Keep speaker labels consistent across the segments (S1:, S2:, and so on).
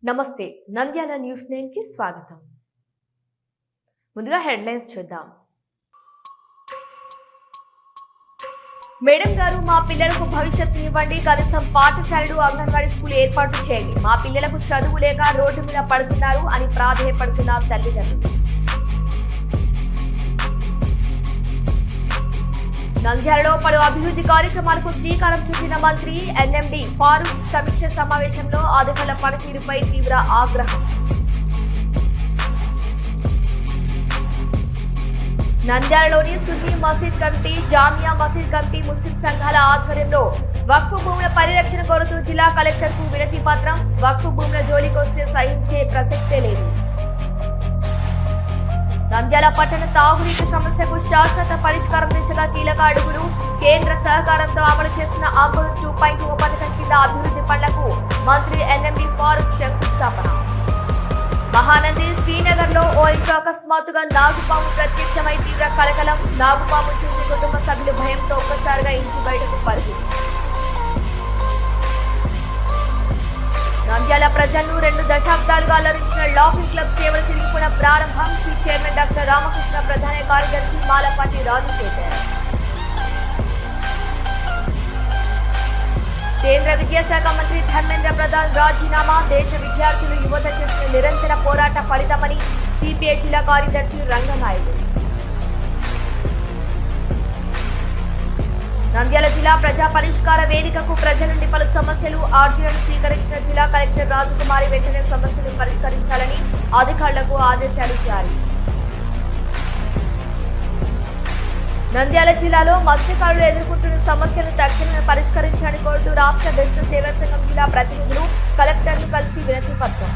S1: నమస్తే నంద్యాల న్యూస్ 9 కి స్వాగతం. ముందుగా హెడ్లైన్స్ చూద్దాం. మేడం గారు మా పిల్లలకు భవిష్యత్తు ఇవ్వండి, కనీసం పాఠశాలలు అంగన్వాడీ స్కూల్ ఏర్పాటు చేయండి. మా పిల్లలకు చదువు లేక రోడ్డు మీద పడుతున్నారు అని ప్రాధేయపడుతున్న తల్లిదండ్రులు. నంద్యాలలో పలు అభివృద్ధి కార్యక్రమాలకు శ్రీకారం చుట్టిన మంత్రి ఎన్ఎండి ఫారూక్ సమీక్ష సమావేశంలో అధికారుల పనితీరుపై తీవ్ర ఆగ్రహం. నంద్యాలలోని సున్నీ మసీద్ కమిటీ, జామియా మసీద్ కమిటీ, ముస్లిం సంఘాల ఆధ్వర్యంలో వక్ఫ్ భూముల పరిరక్షణ కోరుతూ జిల్లా కలెక్టర్కు వినతి పత్రం. వక్ఫ్ భూముల జోలికొస్తే సహించే ప్రసక్తే లేదు. నంద్యాల పట్టణ తాగునీటి సమస్యకు శాశ్వత పరిష్కారం దిశగా కీలక అడుగులు. కేంద్ర సహకారంతో అమలు చేస్తున్న అమృత్ 2.0 పథకం కింద అభివృద్ధి పనులకు మంత్రి ఎన్ఎండి ఫారూక్ శంకుస్థాపన. మహానంది శ్రీనగర్ లో ఓ ఇంట్లో అకస్మాత్తుగా నాగుపాము ప్రత్యక్షమై తీవ్ర కలకలం. నాగుపాము చూసి కుటుంబ సభ్యులు భయంతో ఒక్కసారిగా ఇంటి బయటకు పరుగు. నంద్యాల ప్రజలను 2 దశాబ్దాలుగా అలరించిన లాఫింగ్ క్లబ్ సేవలు తిరిగి పునఃప్రారంభం. చైర్మన్ డాక్టర్ రామకృష్ణ, ప్రధాన కార్యదర్శి మాలపాటి రాజశేఖర్. కేంద్ర విద్యాశాఖ మంత్రి ధర్మేంద్ర ప్రధాన్ రాజీనామా. దేశ విద్యార్థులు యువత చేసిన నిరంతర పోరాట ఫలితమని సిపిఐ జిల్లా కార్యదర్శి రంగనాయుడు. నంద్యాల జిల్లా ప్రజా పరిష్కార వేదికకు ప్రజల నుండి పలు సమస్యలు, ఆర్జీలను స్వీకరించిన జిల్లా కలెక్టర్ రాజకుమారి వెంటనే సమస్యలు పరిష్కరించాలని అధికారులకు ఆదేశాలు జారీ. నంద్యాల జిల్లాలో మత్స్యకారులు ఎదుర్కొంటున్న సమస్యలను తక్షణమే పరిష్కరించాలని కోరుతూ రాష్ట్ర బెస్ట్ సేవా సంఘం జిల్లా ప్రతినిధులు కలెక్టర్ను కలిసి వినతి పత్రం.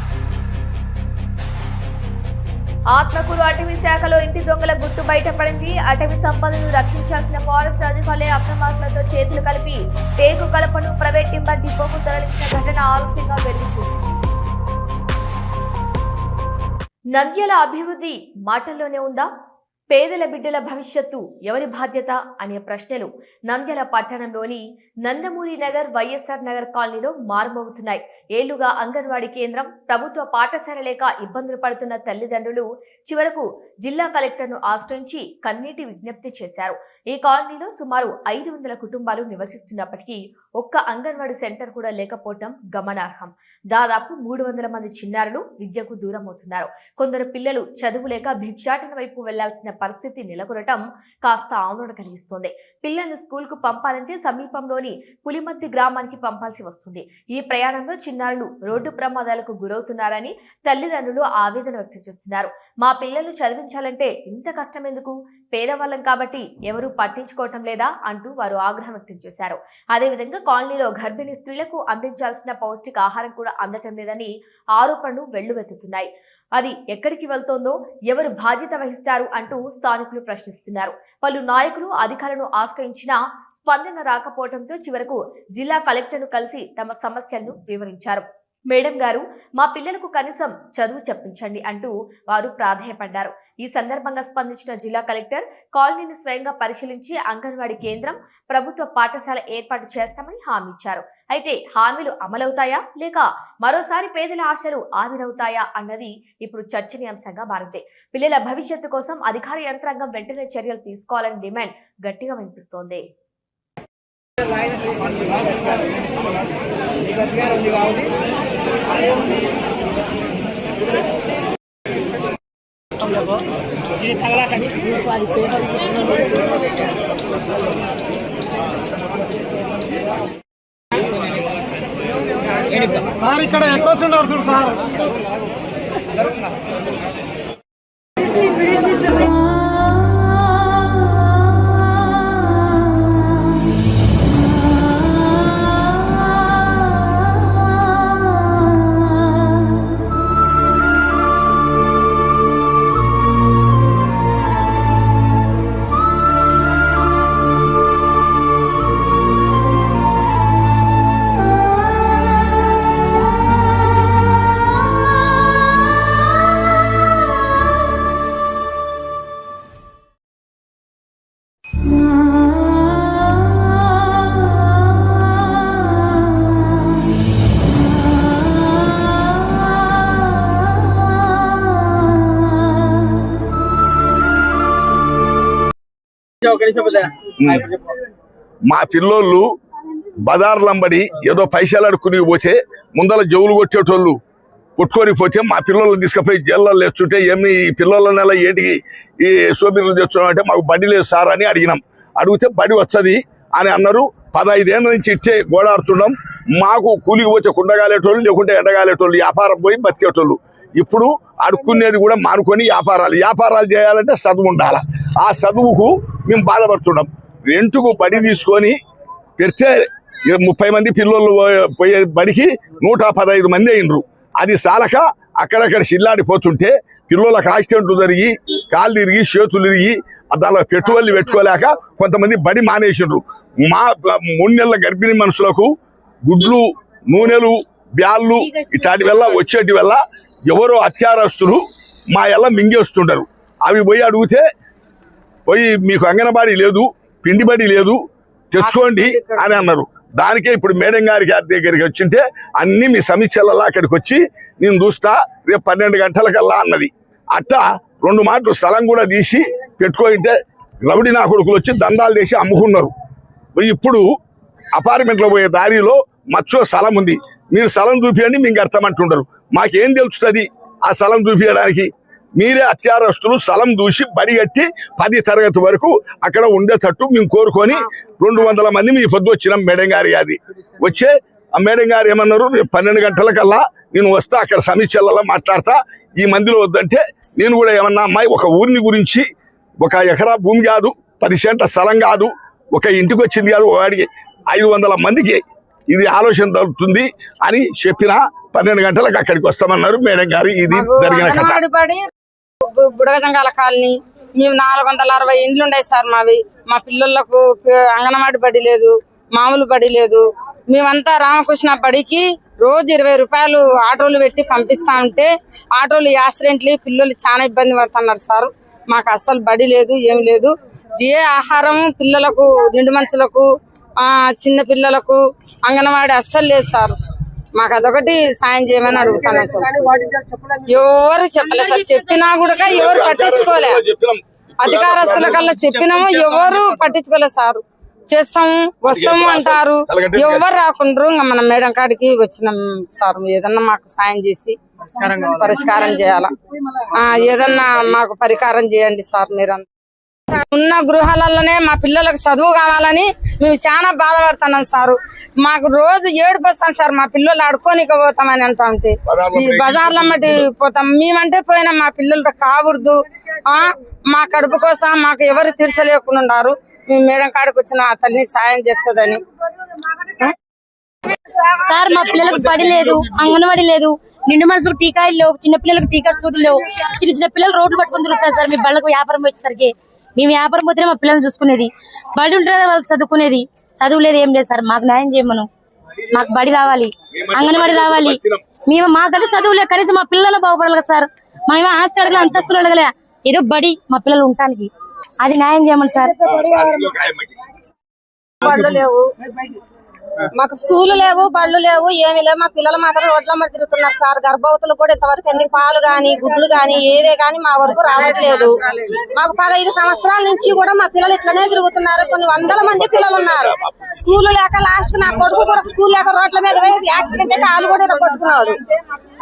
S1: ఆత్మకూరు అటవీ శాఖలో ఇంటి దొంగల గుట్టు బయటపడింది. అటవీ సంపదను రక్షించాల్సిన ఫారెస్ట్ అధికారులే అక్రమార్కులతో చేతులు కలిపి టేకు కలపను ప్రైవేట్ టింబర్ డిపోకు తరలించిన ఘటన ఆలస్యంగా వెలుగు చూసింది. నంద్యాల అభివృద్ధి మాటల్లోనే ఉందా? పేదల బిడ్డల భవిష్యత్తు ఎవరి బాధ్యత అనే ప్రశ్నలు నంద్యాల పట్టణంలోని నందమూరి నగర్, వైఎస్ఆర్ నగర్ కాలనీలో మారుమోగుతున్నాయి. ఏళ్లుగా అంగన్వాడీ కేంద్రం, ప్రభుత్వ పాఠశాల లేక ఇబ్బందులు పడుతున్న తల్లిదండ్రులు చివరకు జిల్లా కలెక్టర్ను ఆశ్రయించి కన్నీటి విజ్ఞప్తి చేశారు. ఈ కాలనీలో సుమారు 500 కుటుంబాలు నివసిస్తున్నప్పటికీ ఒక్క అంగన్వాడీ సెంటర్ కూడా లేకపోవటం గమనార్హం. దాదాపు 300 మంది చిన్నారులు విద్యకు దూరం అవుతున్నారు. కొందరు పిల్లలు చదువు లేక భిక్షాటన వైపు వెళ్లాల్సిన పరిస్థితి నెలకొనటం కాస్త ఆందోళన కలిగిస్తోంది. పిల్లలను స్కూల్కు పంపాలంటే సమీపంలోని పులిమద్ది గ్రామానికి పంపాల్సి వస్తుంది. ఈ ప్రయాణంలో చిన్నారులు రోడ్డు ప్రమాదాలకు గురవుతున్నారని తల్లిదండ్రులు ఆవేదన వ్యక్తం చేస్తున్నారు. మా పిల్లలు చదివించాలంటే ఇంత కష్టం ఎందుకు? పేదవాళ్ళం కాబట్టి ఎవరూ పట్టించుకోవటం లేదా అంటూ వారు ఆగ్రహం వ్యక్తం చేశారు. అదేవిధంగా కాలనీలో గర్భిణీ స్త్రీలకు అందించాల్సిన పౌష్టిక ఆహారం కూడా అందటం లేదని ఆరోపణలు వెల్లువెత్తుతున్నాయి. అది ఎక్కడికి వెళ్తోందో, ఎవరు బాధ్యత వహిస్తారు అంటూ స్థానికులు ప్రశ్నిస్తున్నారు. పలు నాయకులు అధికారులను ఆశ్రయించినా స్పందన రాకపోవడంతో చివరకు జిల్లా కలెక్టర్ను కలిసి తమ సమస్యలను వివరించారు. మేడం గారు, మా పిల్లలకు కనీసం చదువు చెప్పించండి అంటూ వారు ప్రాధేయపడ్డారు. ఈ సందర్భంగా స్పందించిన జిల్లా కలెక్టర్ కాలనీని స్వయంగా పరిశీలించి అంగన్వాడీ కేంద్రం, ప్రభుత్వ పాఠశాల ఏర్పాటు చేస్తామని హామీ ఇచ్చారు. అయితే హామీలు అమలవుతాయా లేక మరోసారి పేదల ఆశలు ఆవిరవుతాయా అన్నది ఇప్పుడు చర్చనీయాంశంగా మారింది. పిల్లల భవిష్యత్తు కోసం అధికార యంత్రాంగం వెంటనే చర్యలు తీసుకోవాలని డిమాండ్ గట్టిగా వినిపిస్తోంది.
S2: సార్ ఇక్కడ ఎక్కువ ఉన్నారు చూడు సార్.
S3: మా పిల్లోళ్ళు బజార్లంబడి ఏదో పైసలు అడుక్కుని పోతే ముందల జవులు కొట్టేటోళ్ళు కొట్టుకొని పోతే మా పిల్లల్ని తీసుకుపోయి జైల్లో లేచుంటే ఏమి ఈ పిల్లల నెల ఏంటికి ఈ సోబీర్లు తెచ్చున్నాం అంటే మాకు బడి లేదు సార్ అని అడిగినాం. అడిగితే బడి వచ్చది అని అన్నారు. 15 ఏళ్ళ నుంచి ఇట్టే గోడాడుతున్నాం. మాకు కూలికి పోతే కుండగాలేటోళ్ళు లేకుంటే ఎండగాలేటోళ్ళు వ్యాపారం పోయి బతికేటోళ్ళు. ఇప్పుడు అడుక్కునేది కూడా మానుకొని వ్యాపారాలు చేయాలంటే చదువు ఉండాలి. ఆ చదువుకు మేము బాధపడుతున్నాం. రెంటుకు బడి తీసుకొని పెడితే 30 మంది పిల్లలు పోయే బడికి 115 మంది అయినరు. అది చాలక అక్కడక్కడ చిల్లాడిపోతుంటే పిల్లలకు యాక్సిడెంట్లు జరిగి కాళ్ళు తిరిగి చేతులు తిరిగి దానిలో పెట్టుబడులు పెట్టుకోలేక కొంతమంది బడి మానేసిండ్రు. మా 3 నెలల గర్భిణీ మనుషులకు గుడ్లు నూనెలు బ్యాళ్ళు ఇట్లాంటి వల్ల వచ్చేటి వల్ల ఎవరో అత్యారస్తులు మా ఎల్ల మింగేస్తుంటారు. అవి పోయి అడిగితే పోయి మీకు అంగన్వాడీ లేదు పిండి బడి లేదు తెచ్చుకోండి అని అన్నారు. దానికే ఇప్పుడు మేడం గారికి దగ్గరికి వచ్చింటే అన్ని మీ సమీక్షలలో అక్కడికి వచ్చి నేను చూస్తా రేపు 12 గంటలకల్లా అన్నది. అట్టా 2 మాటలు స్థలం కూడా తీసి పెట్టుకుంటే రౌడీ నా కొడుకులు వచ్చి దందాలు చేసి అమ్ముకున్నారు. ఇప్పుడు అపార్ట్మెంట్లో పోయే దారిలో మచ్చో స్థలం ఉంది, మీరు స్థలం చూపించండి మీకు అర్థమంటుంటారు. మాకేం తెలుస్తుంది ఆ స్థలం చూపించడానికి? మీరే అత్యారస్తులు స్థలం చూసి బడి కట్టి 10వ తరగతి వరకు అక్కడ ఉండేటట్టు మేము కోరుకొని 200 మంది మీ పొద్దు వచ్చినాం. మేడం గారి అది వచ్చే ఆ మేడం గారు ఏమన్నారు, రేపు 12 గంటలకల్లా నేను వస్తా, అక్కడ సమీక్షలలో మాట్లాడతా, ఈ మందిలో వద్దంటే నేను కూడా ఏమన్నా అమ్మాయి ఒక ఊరిని గురించి 1 ఎకరా భూమి కాదు 10 సెంట్ల స్థలం కాదు ఒక ఇంటికి వచ్చింది కాదు, వాడికి 500 మందికి ఇది ఆలోచన దొరుకుతుంది అని చెప్పిన 12 గంటలకు అక్కడికి వస్తామన్నారు మేడం గారు. ఇది జరిగిన కథ.
S4: బుడగజంగాల కాలనీ మేము 460 ఇండ్లు ఉన్నాయి సార్ మావి. మా పిల్లలకు అంగన్వాడి బడి లేదు, మామూలు బడి లేదు. మేమంతా రామకృష్ణ బడికి రోజు 20 రూపాయలు ఆటోలు పెట్టి పంపిస్తా ఉంటే ఆటోలు యాక్సిడెంట్లు పిల్లలు చాలా ఇబ్బంది పడుతున్నారు సార్. మాకు అస్సలు బడి లేదు, ఏం లేదు. ఏ ఆహారం పిల్లలకు నిండు మంచులకు చిన్న పిల్లలకు అంగన్వాడి అస్సలు లేదు సార్. మాకు అదొకటి సాయం చేయమని అడుగుతాను సార్. ఎవరు చెప్పలేదు సార్, చెప్పినా కూడా ఎవరు పట్టించుకోలే. అధికారస్తుల కల్లా చెప్పినాము ఎవరు పట్టించుకోలేదు సార్. చేస్తాము వస్తాము అంటారు, ఎవరు రాకుండ్రు. ఇంకా మనం మేడం కాడికి వచ్చినాం సార్. ఏదన్నా మాకు సాయం చేసి పరిష్కారం చేయాలా, ఏదన్నా మాకు పరిష్కారం చేయండి సార్. మీరంతా ఉన్న గృహాలలోనే మా పిల్లలకు చదువు కావాలని మేము చాలా బాధపడుతున్నాం సారు. మాకు రోజు ఏడుపు వస్తాం సార్. మా పిల్లలు ఆడుకోనిక పోతామని అంటా ఉంటే ఈ బజార్ల మట్టి పోతాం. మేమంటే పోయినా మా పిల్లలతో కాకూడదు. మా కడుపు కోసం మాకు ఎవరు తీర్చలేకుండా ఉన్నారు. మేము మేడం కాడికి వచ్చిన ఆ తల్లిని సాయం చేస్తుందని
S5: సార్. మా పిల్లలకు బడి లేదు, అంగన్వాడీ లేదు, నిండు మనసులకు టీకాలు లేవు, చిన్న పిల్లలకు టీకా సూదులు లేవు. చిన్న పిల్లలు రోడ్లు పట్టుకుని తిరుగుతారు సార్. మీ బళ్ళకు వ్యాపారం వచ్చేసరికి మేము వ్యాపారం పోతేనే మా పిల్లల్ని చూసుకునేది, బడి ఉంటేనే వాళ్ళు చదువుకునేది. చదువు లేదు, ఏం లేదు సార్. మాకు న్యాయం చేయమను. మాకు బడి రావాలి, అంగన్వాడీ రావాలి. మేము మాకంటే చదువు లేదు, కనీసం మా పిల్లలు బాగుపడాలి కదా సార్. మేము ఆస్తి అడగలే, అంతస్తులు అడగలే, ఏదో బడి మా పిల్లలు ఉండటానికి అది న్యాయం చేయమని సార్.
S4: బళ్ళు లేవు, మాకు స్కూలు లేవు, బళ్ళు లేవు, ఏమి లేవు. మా పిల్లలు మాత్రం రోడ్ల మీద తిరుగుతున్నారు సార్. గర్భవతులు కూడా ఇంతవరకు ఎందుకు పాలు గాని గుడ్లు గాని ఏవే గాని మా వరకు రావట్లేదు. మాకు 15 సంవత్సరాల నుంచి కూడా మా పిల్లలు ఇట్లనే తిరుగుతున్నారు. కొన్ని 100 మంది పిల్లలు ఉన్నారు. స్కూల్ లేక లాస్ట్ నా కొడుకు కూడా స్కూల్ లేక రోడ్ల మీద యాక్సిడెంట్ అయితే కాలు కూడా కొట్టుకున్నారు.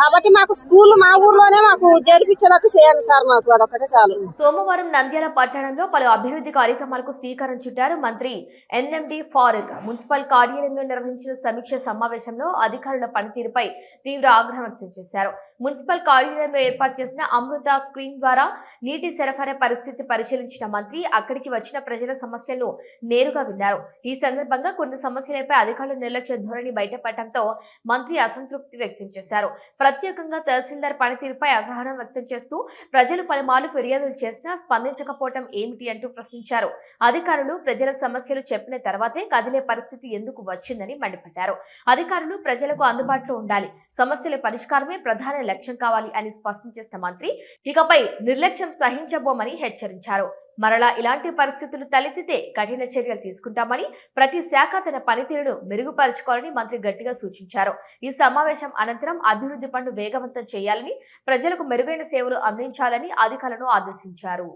S4: కాబట్టి మాకు స్కూల్ మా ఊర్లోనే మాకు జరిపించేటట్టు చేయండి సార్. మాకు అదొకటే చాలు.
S1: సోమవారం నంద్యాల పట్టణంలో పలు అభివృద్ధి కార్యక్రమాలకు శ్రీకారం చుట్టారు మంత్రి ఎన్ఎండి ఫారూక్. మున్సిపల్ కార్యాలయంలో నిర్వహించిన సమీక్ష సమావేశంలో అధికారుల పనితీరుపై తీవ్ర ఆగ్రహం వ్యక్తం చేశారు. మున్సిపల్ కార్యాలయంలో ఏర్పాటు చేసిన అమృత స్క్రీన్ ద్వారా నీటి సరఫరా పరిస్థితి పరిశీలించిన మంత్రి అక్కడికి వచ్చిన ప్రజల సమస్యలను నేరుగా విన్నారు. ఈ సందర్భంగా కొన్ని సమస్యలపై అధికారుల నిర్లక్ష్య ధోరణి బయటపడటంతో మంత్రి అసంతృప్తి వ్యక్తం చేశారు. ప్రత్యేకంగా తహసీల్దార్ పనితీరుపై అసహనం వ్యక్తం చేస్తూ ప్రజలు పలుమార్లు ఫిర్యాదులు చేసినా స్పందించకపోవడం ఏమిటి అంటూ ప్రశ్నించారు. అధికారులు ప్రజల సమస్యలు చెప్పిన తర్వాతే కదిలే పరిస్థితి ఎందుకు వచ్చిందని మండిపడ్డారు. అధికారులు ప్రజలకు అందుబాటులో ఉండాలి, సమస్యల పరిష్కారమే ప్రధాన లక్ష్యం కావాలి అని స్పష్టం చేసిన మంత్రి ఇకపై నిర్లక్ష్యం సహించబోమని హెచ్చరించారు. మరలా ఇలాంటి పరిస్థితులు తలెత్తితే కఠిన చర్యలు తీసుకుంటామని, ప్రతి శాఖ తన పనితీరును మెరుగుపరుచుకోవాలని మంత్రి గట్టిగా సూచించారు. ఈ సమావేశం అనంతరం అభివృద్ధి పనులు వేగవంతం చేయాలని, ప్రజలకు మెరుగైన సేవలు అందించాలని అధికారులను ఆదేశించారు.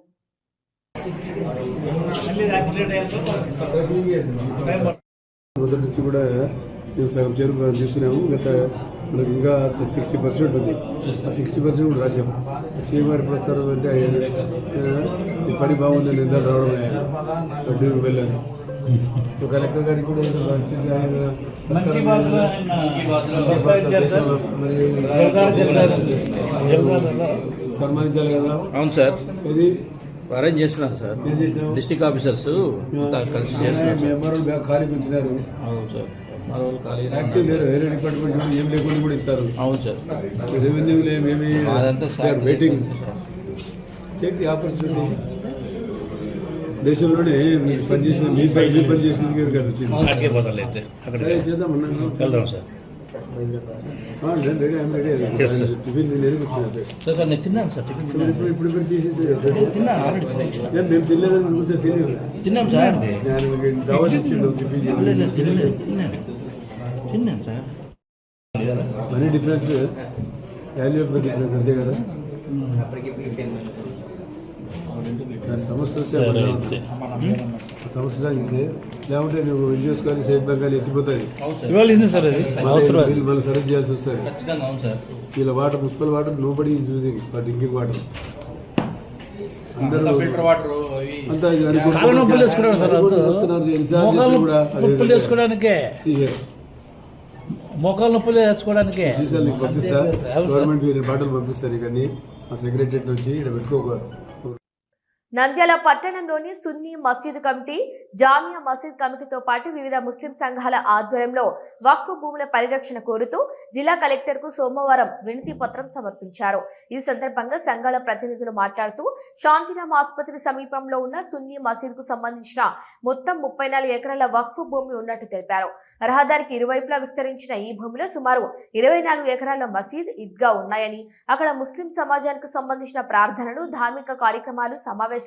S6: మొదటి నుంచి కూడా మేము సగం చేరు తీసుకున్నాము. గత మనకు ఇంకా 60% ఉంది. ఆ 60% కూడా రాశాము. సీఎం గారి ప్రస్తారం అంటే ఈ పని బాగుందని నిందాలు రావడం డ్యూటీకి వెళ్ళాను. కలెక్టర్ గారికి కూడా సన్మానించాలి కదా.
S7: అవును సార్,
S6: ఇది
S7: అరేంజ్ చేస్తున్నారు సార్.
S6: ఏం చేసినాము,
S7: డిస్ట్రిక్ట్ ఆఫీసర్స్ కలిసి చేస్తున్నారు.
S6: ఎంఆర్ఓలు ఖాళీ పెంచినారు.
S7: అవును సార్, మరో ఖాళీ
S6: యాక్టివ్ లేరు. వేరే డిపార్ట్మెంట్ ఏం లేకుండా కూడా ఇస్తారు.
S7: అవును సార్,
S6: రెవెన్యూలు ఏమేమి
S7: అదంతా sir
S6: waiting. Take the opportunity. దేశంలోనే పనిచేసిన మీ పనిచేసిన కదా వచ్చింది. చేద్దామన్నా
S7: సార్.
S6: టిఫిన్
S7: సార్ నేను తిన్నాను సార్.
S6: ఇప్పుడు తీసేసి
S7: తిన్నాను, ఆల్రెడీ తిన్నాను.
S6: మేము తినలేదని కూర్చొని తెలియదు.
S7: తిన్నాం సార్.
S6: దావత్ ఇచ్చిండు టిఫిన్
S7: తిన్నాను sir.
S6: Money difference, value of difference అంతే కదా. సమస్య వస్తే సమస్య సాగిస్తే, లేకుంటే నువ్వు ఎన్జిఓస్ కానీ స్టేట్ బ్యాంక్ కానీ ఎత్తిపోతాయి. మళ్ళీ సర్వీస్ చేయాల్సి వస్తుంది. వీళ్ళ water, municipal water nobody is using for drinking water. అందరూ అంతా
S7: మోకాలు నొప్పులు తెచ్చుకోవడానికి
S6: పంపిస్తా. గవర్నమెంట్ బాటలు పంపిస్తారు. కానీ ఆ సెక్రటరియట్ నుంచి ఇక్కడ పెట్టుకోక.
S1: నంద్యాల పట్టణంలోని సున్నీ మసీదు కమిటీ, జామియా మసీద్ కమిటీతో పాటు వివిధ ముస్లిం సంఘాల ఆధ్వర్యంలో వక్ఫ్ భూముల పరిరక్షణ కోరుతూ జిల్లా కలెక్టర్ కు సోమవారం వినతి పత్రం సమర్పించారు. ఈ సందర్భంగా సంఘాల ప్రతినిధులు మాట్లాడుతూ శాంతిరామ్ ఆసుపత్రి సమీపంలో ఉన్న సున్నీ మసీద్ కు సంబంధించిన మొత్తం 34 ఎకరాల వక్ఫ్ భూమి ఉన్నట్టు తెలిపారు. రహదారికి ఇరువైపులా విస్తరించిన ఈ భూమిలో సుమారు 24 ఎకరాల మసీద్, ఈద్గా ఉన్నాయని, అక్కడ ముస్లిం సమాజానికి సంబంధించిన ప్రార్థనలు, ధార్మిక కార్యక్రమాలు, సమావేశాలు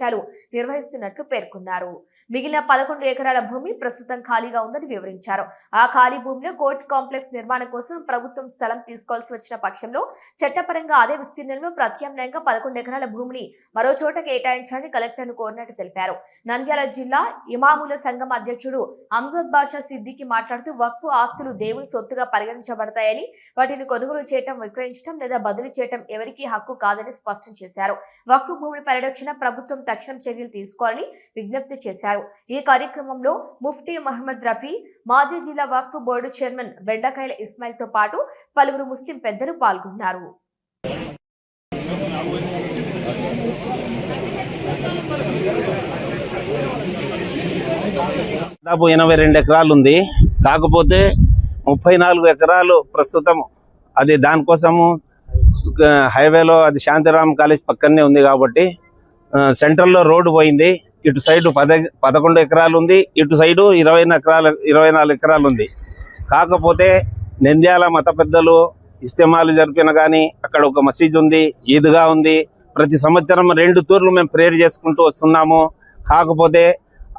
S1: నిర్వహిస్తున్నట్లు పేర్కొన్నారు. మిగిలిన 11 ఎకరాల భూమి ప్రస్తుతం ఖాళీగా ఉందని వివరించారు. ఆ ఖాళీ భూమిలో కోర్టు కాంప్లెక్స్ నిర్మాణం కోసం ప్రభుత్వం స్థలం తీసుకోవాల్సి వచ్చిన పక్షంలో చట్టపరంగా అదే విస్తీర్ణంలో ప్రత్యామ్నాయంగా 11 ఎకరాల భూమిని మరో చోట కేటాయించాలని కలెక్టర్ను కోరినట్టు తెలిపారు. నంద్యాల జిల్లా ఇమాముల సంఘం అధ్యక్షుడు అమ్జద్ బాషా సిద్దికి మాట్లాడుతూ వక్ఫ్ ఆస్తులు దేవుని సొత్తుగా పరిగణించబడతాయని, వాటిని కొనుగోలు చేయటం, విక్రయించడం లేదా బదిలీ చేయటం ఎవరికీ హక్కు కాదని స్పష్టం చేశారు. వక్ఫ్ భూముల పరిరక్షణ ప్రభుత్వం తక్షణం చర్యలు తీసుకోవాలని విజ్ఞప్తి చేశారు. ఈ కార్యక్రమంలో ముఫ్తీ మహమ్మద్ రఫీ, మాజీ జిల్లా వక్ఫ్ బోర్డు చైర్మన్ బెండకాయల ఇస్మాయిల్ తో పాటు పలువురు ముస్లిం పెద్దలు పాల్గొన్నారు.
S8: దాదాపు 82 ఎకరాలు ఉంది. కాకపోతే 34 ఎకరాలు ప్రస్తుతం అది దానికోసము హైవేలో, అది శాంతిరామ్ కాలేజ్ పక్కనే ఉంది కాబట్టి సెంట్రల్లో రోడ్డు పోయింది. ఇటు సైడు 11 ఎకరాలు ఉంది, ఇటు సైడు 24 ఎకరాలు ఉంది. కాకపోతే నంద్యాల మత పెద్దలు ఇస్తమాలు జరిపిన కానీ అక్కడ ఒక మసీద్ ఉంది, ఈద్గా ఉంది. ప్రతి సంవత్సరం 2 తూర్లు మేము ప్రేయర్ చేసుకుంటూ వస్తున్నాము. కాకపోతే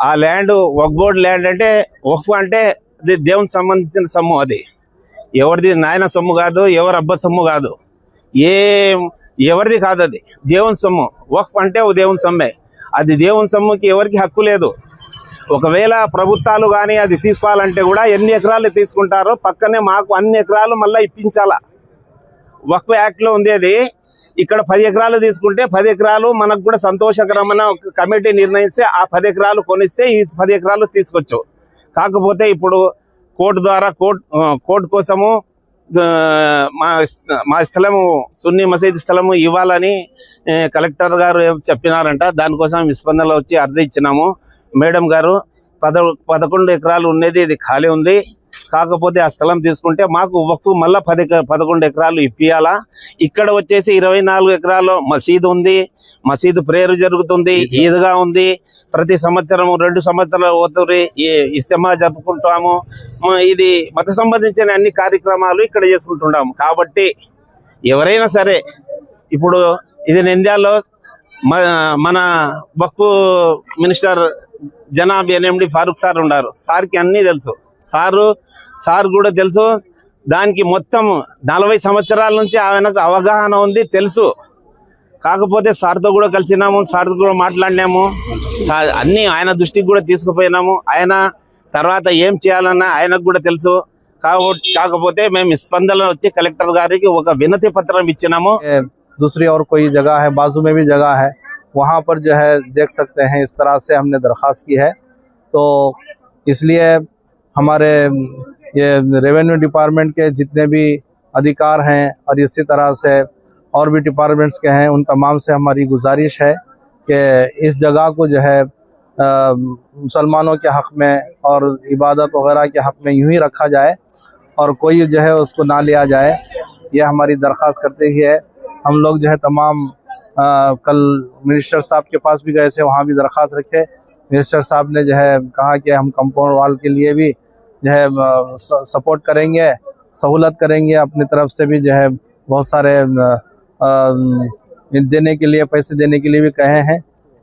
S8: ఆ ల్యాండ్ వక్ఫ్ బోర్డ్ ల్యాండ్ అంటే, వక్ఫ్ అంటే అది దేవునికి సంబంధించిన సొమ్ము. అది ఎవరిది నాయన సొమ్ము కాదు, ఎవరి అబ్బ సొమ్ము కాదు, ఎవరిది కాదు, అది దేవుని సొమ్ము. వక్ఫ్ అంటే ఓ దేవుని సొమ్మే. అది దేవుని సొమ్ముకి ఎవరికి హక్కు లేదు. ఒకవేళ ప్రభుత్వాలు కానీ అది తీసుకోవాలంటే కూడా ఎన్ని ఎకరాలు తీసుకుంటారో పక్కనే మాకు అన్ని ఎకరాలు మళ్ళీ ఇప్పించాలా. వక్ఫ్ యాక్ట్లో ఉంది అది. ఇక్కడ 10 ఎకరాలు తీసుకుంటే 10 ఎకరాలు మనకు కూడా సంతోషకరమైన ఒక కమిటీ నిర్ణయిస్తే ఆ 10 ఎకరాలు కొనిస్తే ఈ 10 ఎకరాలు తీసుకోవచ్చు. కాకపోతే ఇప్పుడు కోర్టు ద్వారా కోర్టు కోసము మా స్థలము సున్నీ మసీద్ స్థలము ఇవ్వాలని కలెక్టర్ గారు చెప్పినారంట. దానికోసం స్పందనలో వచ్చి అర్జీ ఇచ్చినాము. మేడం గారు 11 ఎకరాలు ఉండేది, ఇది ఖాళీ ఉంది. కాకపోతే ఆ స్థలం తీసుకుంటే మాకు వక్ఫ్ మళ్ళీ 11 ఎకరాలు ఇప్పియాలా. ఇక్కడ వచ్చేసి 24 ఎకరాలు మసీదు ఉంది, మసీదు ప్రేయర్ జరుగుతుంది, ఈద్గా ఉంది. ప్రతి సంవత్సరం 2 సంవత్సరాలు అవుతుంది ఇస్తమా జరుపుకుంటాము. ఇది మత సంబంధించిన అన్ని కార్యక్రమాలు ఇక్కడ చేసుకుంటున్నాము. కాబట్టి ఎవరైనా సరే, ఇప్పుడు ఇది నంద్యాలలో మన వక్ఫ్ minister Janab NMD Farooq sir ఉన్నారు. సార్కి అన్నీ తెలుసు, సార్ కూడా తెలుసు. దానికి మొత్తం 40 సంవత్సరాల నుంచి ఆయనకు అవగాహన ఉంది, తెలుసు. కాకపోతే సార్తో కూడా కలిసినాము, సార్తో కూడా మాట్లాడినాము, అన్ని ఆయన దృష్టికి కూడా తీసుకుపోయినాము. ఆయన తర్వాత ఏం చేయాలన్నా ఆయనకు కూడా తెలుసు. కాకపోతే మేము స్పందన వచ్చి కలెక్టర్ గారికి ఒక వినతి పత్రం ఇచ్చినాము.
S7: दूसरी और कोई जगह है, बाजू में भी जगह है, वहाँ पर जो है देख सकते हैं। इस तरह से हमने दरख्वास्त की है। तो इसलिए हमारे ये रेवेन्यू डिपार्टमेंट के जितने भी अधिकार हैं और इसी तरह से और भी डिपार्टमेंट्स के हैं, उन तमाम से हमारी गुजारिश है कि इस जगह को जो है मुसलमानों के हक़ में और इबादत वगैरह के हक़ में यूँ ही रखा जाए और कोई जो है उसको ना लिया जाए। यह हमारी दरख्वास्त करते ही है। हम लोग जो है तमाम कल मिनिस्टर साहब के पास भी गए थे, वहाँ भी दरख्वास्त रखे। मिनिस्टर साहब ने जो है कहा कि हम कंपाउंड वाल के लिए भी जो है सपोर्ट करेंगे, सहूलत करेंगे। अपनी तरफ से भी जो है बहुत सारे देने के लिए, पैसे देने के लिए भी कहे हैं।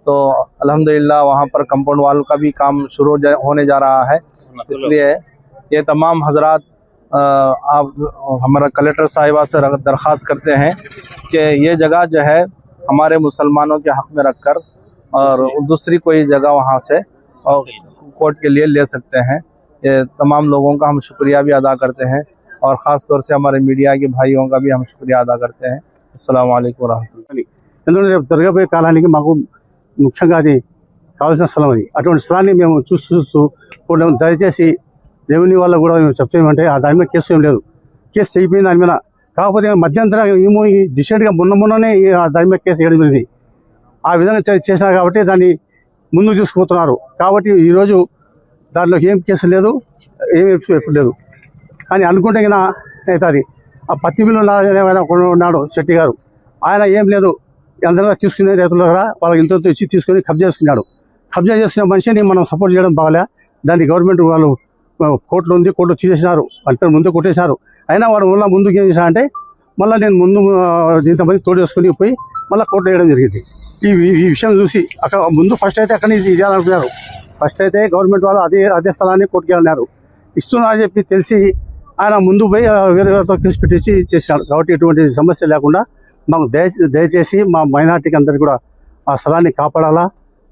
S7: तो अल्हम्दुलिल्लाह वहाँ पर कंपाउंड वाल का भी काम शुरू होने जा रहा है। इसलिए ये तमाम हजरात आप हमारा कलेक्टर साहिबा से दरख्वास्त करते हैं कि ये जगह जो है हमारे मुसलमानों के हक़ में रखकर और दूसरी कोई जगह वहाँ से और कोर्ट के लिए ले सकते हैं। ये तमाम लोगों का हम शुक्रिया भी अदा करते हैं और ख़ास तौर से हमारे मीडिया के भाइयों का भी हम शुक्रिया अदा करते हैं। अस्सलाम वालेकुम रहमतुल्लाह।
S6: ఎందుకంటే రేపు దొరకబోయే కాలానికి మాకు ముఖ్యంగా అది కావాల్సిన స్థలం అది. అటువంటి స్థలాన్ని మేము చూస్తూ కూడా దయచేసి రెవెన్యూ వాళ్ళకు కూడా మేము చెప్తామంటే దాని మీద కేసు ఏం లేదు, కేసు అయిపోయింది దాని మీద. కాకపోతే మధ్యంతరం ఏమో డిసెంట్గా మొన్ననే దాని మీద కేసు వేయడం జరిగింది. ఆ విధంగా చేసినారు కాబట్టి దాన్ని ముందుకు తీసుకుపోతున్నారు. కాబట్టి ఈరోజు దాంట్లో ఏం కేసు లేదు, ఏం ఎఫెక్ట్ లేదు. కానీ అనుకుంటే కింద అవుతుంది. ఆ పత్తి బిల్లు ఉన్నాడు శెట్టి గారు, ఆయన ఏం లేదు అందరూ తీసుకునే రైతుల దగ్గర వాళ్ళకి ఇంత ఇచ్చి తీసుకొని కబ్జా చేసుకున్నాడు. కబ్జా చేసుకునే మనిషిని మనం సపోర్ట్ చేయడం బాగాలే. దాన్ని గవర్నమెంట్ వాళ్ళు కోర్టులో ఉంది, కోర్టులో తీసేసినారు, అంటే ముందు కొట్టేశారు. అయినా వాడు మళ్ళీ ముందుకు ఏం చేశారంటే మళ్ళీ నేను ముందు ఇంతమంది తోడు చేసుకుని పోయి మళ్ళీ కోర్టులో వేయడం జరిగింది. ఈ విషయం చూసి అక్కడ ముందు ఫస్ట్ అయితే అక్కడి నుంచి ఇవ్వాలనుకున్నారు. ఫస్ట్ అయితే గవర్నమెంట్ వాళ్ళు అదే స్థలాన్ని కోర్టుకి వెళ్ళినారు. ఇస్తున్నా అని చెప్పి తెలిసి ఆయన ముందు పోయి వేరే వేరేతో కేసు పెట్టించి చేసినాడు. కాబట్టి ఎటువంటి సమస్య లేకుండా మాకు దయచేసి మా మైనార్టీకి అందరికీ కూడా ఆ స్థలాన్ని కాపాడాలా.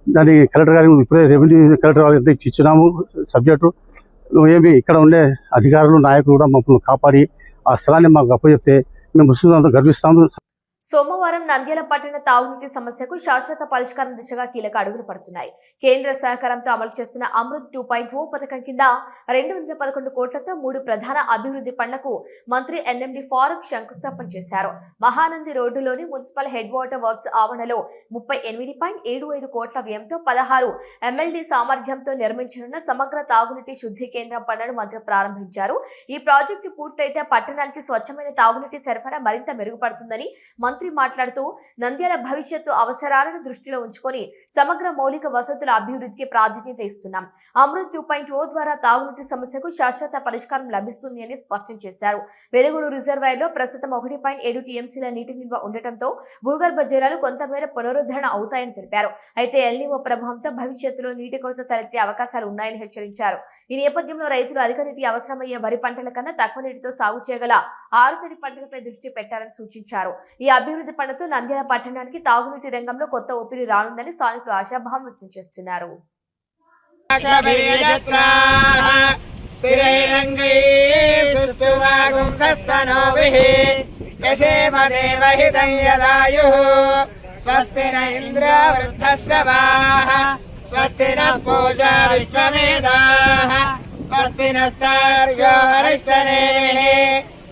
S6: దాన్ని కలెక్టర్ గారికి ఇప్పుడే రెవెన్యూ కలెక్టర్ గారికి ఇచ్చినాము సబ్జెక్టు. ఏమి ఇక్కడ ఉండే అధికారులు నాయకులు కూడా మమ్మల్ని కాపాడి ఆ స్థలాన్ని మాకు అప్పచెప్తే మేము ముస్లింలంతా గర్విస్తాము.
S1: సోమవారం నంద్యాల పట్టణ తాగునీటి సమస్యకు శాశ్వత పరిష్కారం దిశగా కీలక అడుగులు పడుతున్నాయి. కేంద్ర సహకారంతో అమలు చేస్తున్న అమృత్ 2.0 పథకం కింద 211 కోట్లతో 3 ప్రధాన అభివృద్ధి పనులకు మంత్రి ఎన్ఎండి ఫారూక్ శంకుస్థాపన చేశారు. మహానంది రోడ్డులోని మున్సిపల్ హెడ్ వాటర్ వర్క్స్ ఆవరణలో 38.75 కోట్ల వ్యయంతో 16 MLD సామర్థ్యంతో నిర్మించనున్న సమగ్ర తాగునీటి శుద్ధి కేంద్రం పనులను మంత్రి ప్రారంభించారు. ఈ ప్రాజెక్టు పూర్తయితే పట్టణానికి స్వచ్ఛమైన తాగునీటి సరఫరా మరింత మెరుగుపడుతుందని మంత్రి మాట్లాడుతూ నంద్యాల భవిష్యత్తు అవసరాలను దృష్టిలో ఉంచుకొని సమగ్ర మౌలిక వసతుల అభివృద్ధికి ప్రాధాన్యత ఇస్తున్నాం. అమృత్ 2.0 ద్వారా తాగునీటి సమస్యకు శాశ్వత పరిష్కారం లభిస్తుంది అని స్పష్టం చేశారు. వెలుగుడు రిజర్వాయర్లో ప్రస్తుతం 1.7 TMCల నీటి నిల్వ ఉండటంతో భూగర్భ జలాలు కొంతమేర పునరుద్ధరణ అవుతాయని తెలిపారు. అయితే ఎల్నినో ప్రభావంతో భవిష్యత్తులో నీటి కొరత తలెత్తే అవకాశాలు ఉన్నాయని హెచ్చరించారు. ఈ నేపథ్యంలో రైతులు అధిక నీటి అవసరమయ్యే వరి పంటల కన్నా తక్కువ నీటితో సాగు చేయగల ఆరుతడి పంటలపై దృష్టి పెట్టాలని సూచించారు. ఈ అభివృద్ధి పనులతో నంద్యాల పట్టణానికి తాగునీటి రంగంలో కొత్త ఊపిరి రానుందని స్థానికులు ఆశాభావం వ్యక్తం చేస్తున్నారు.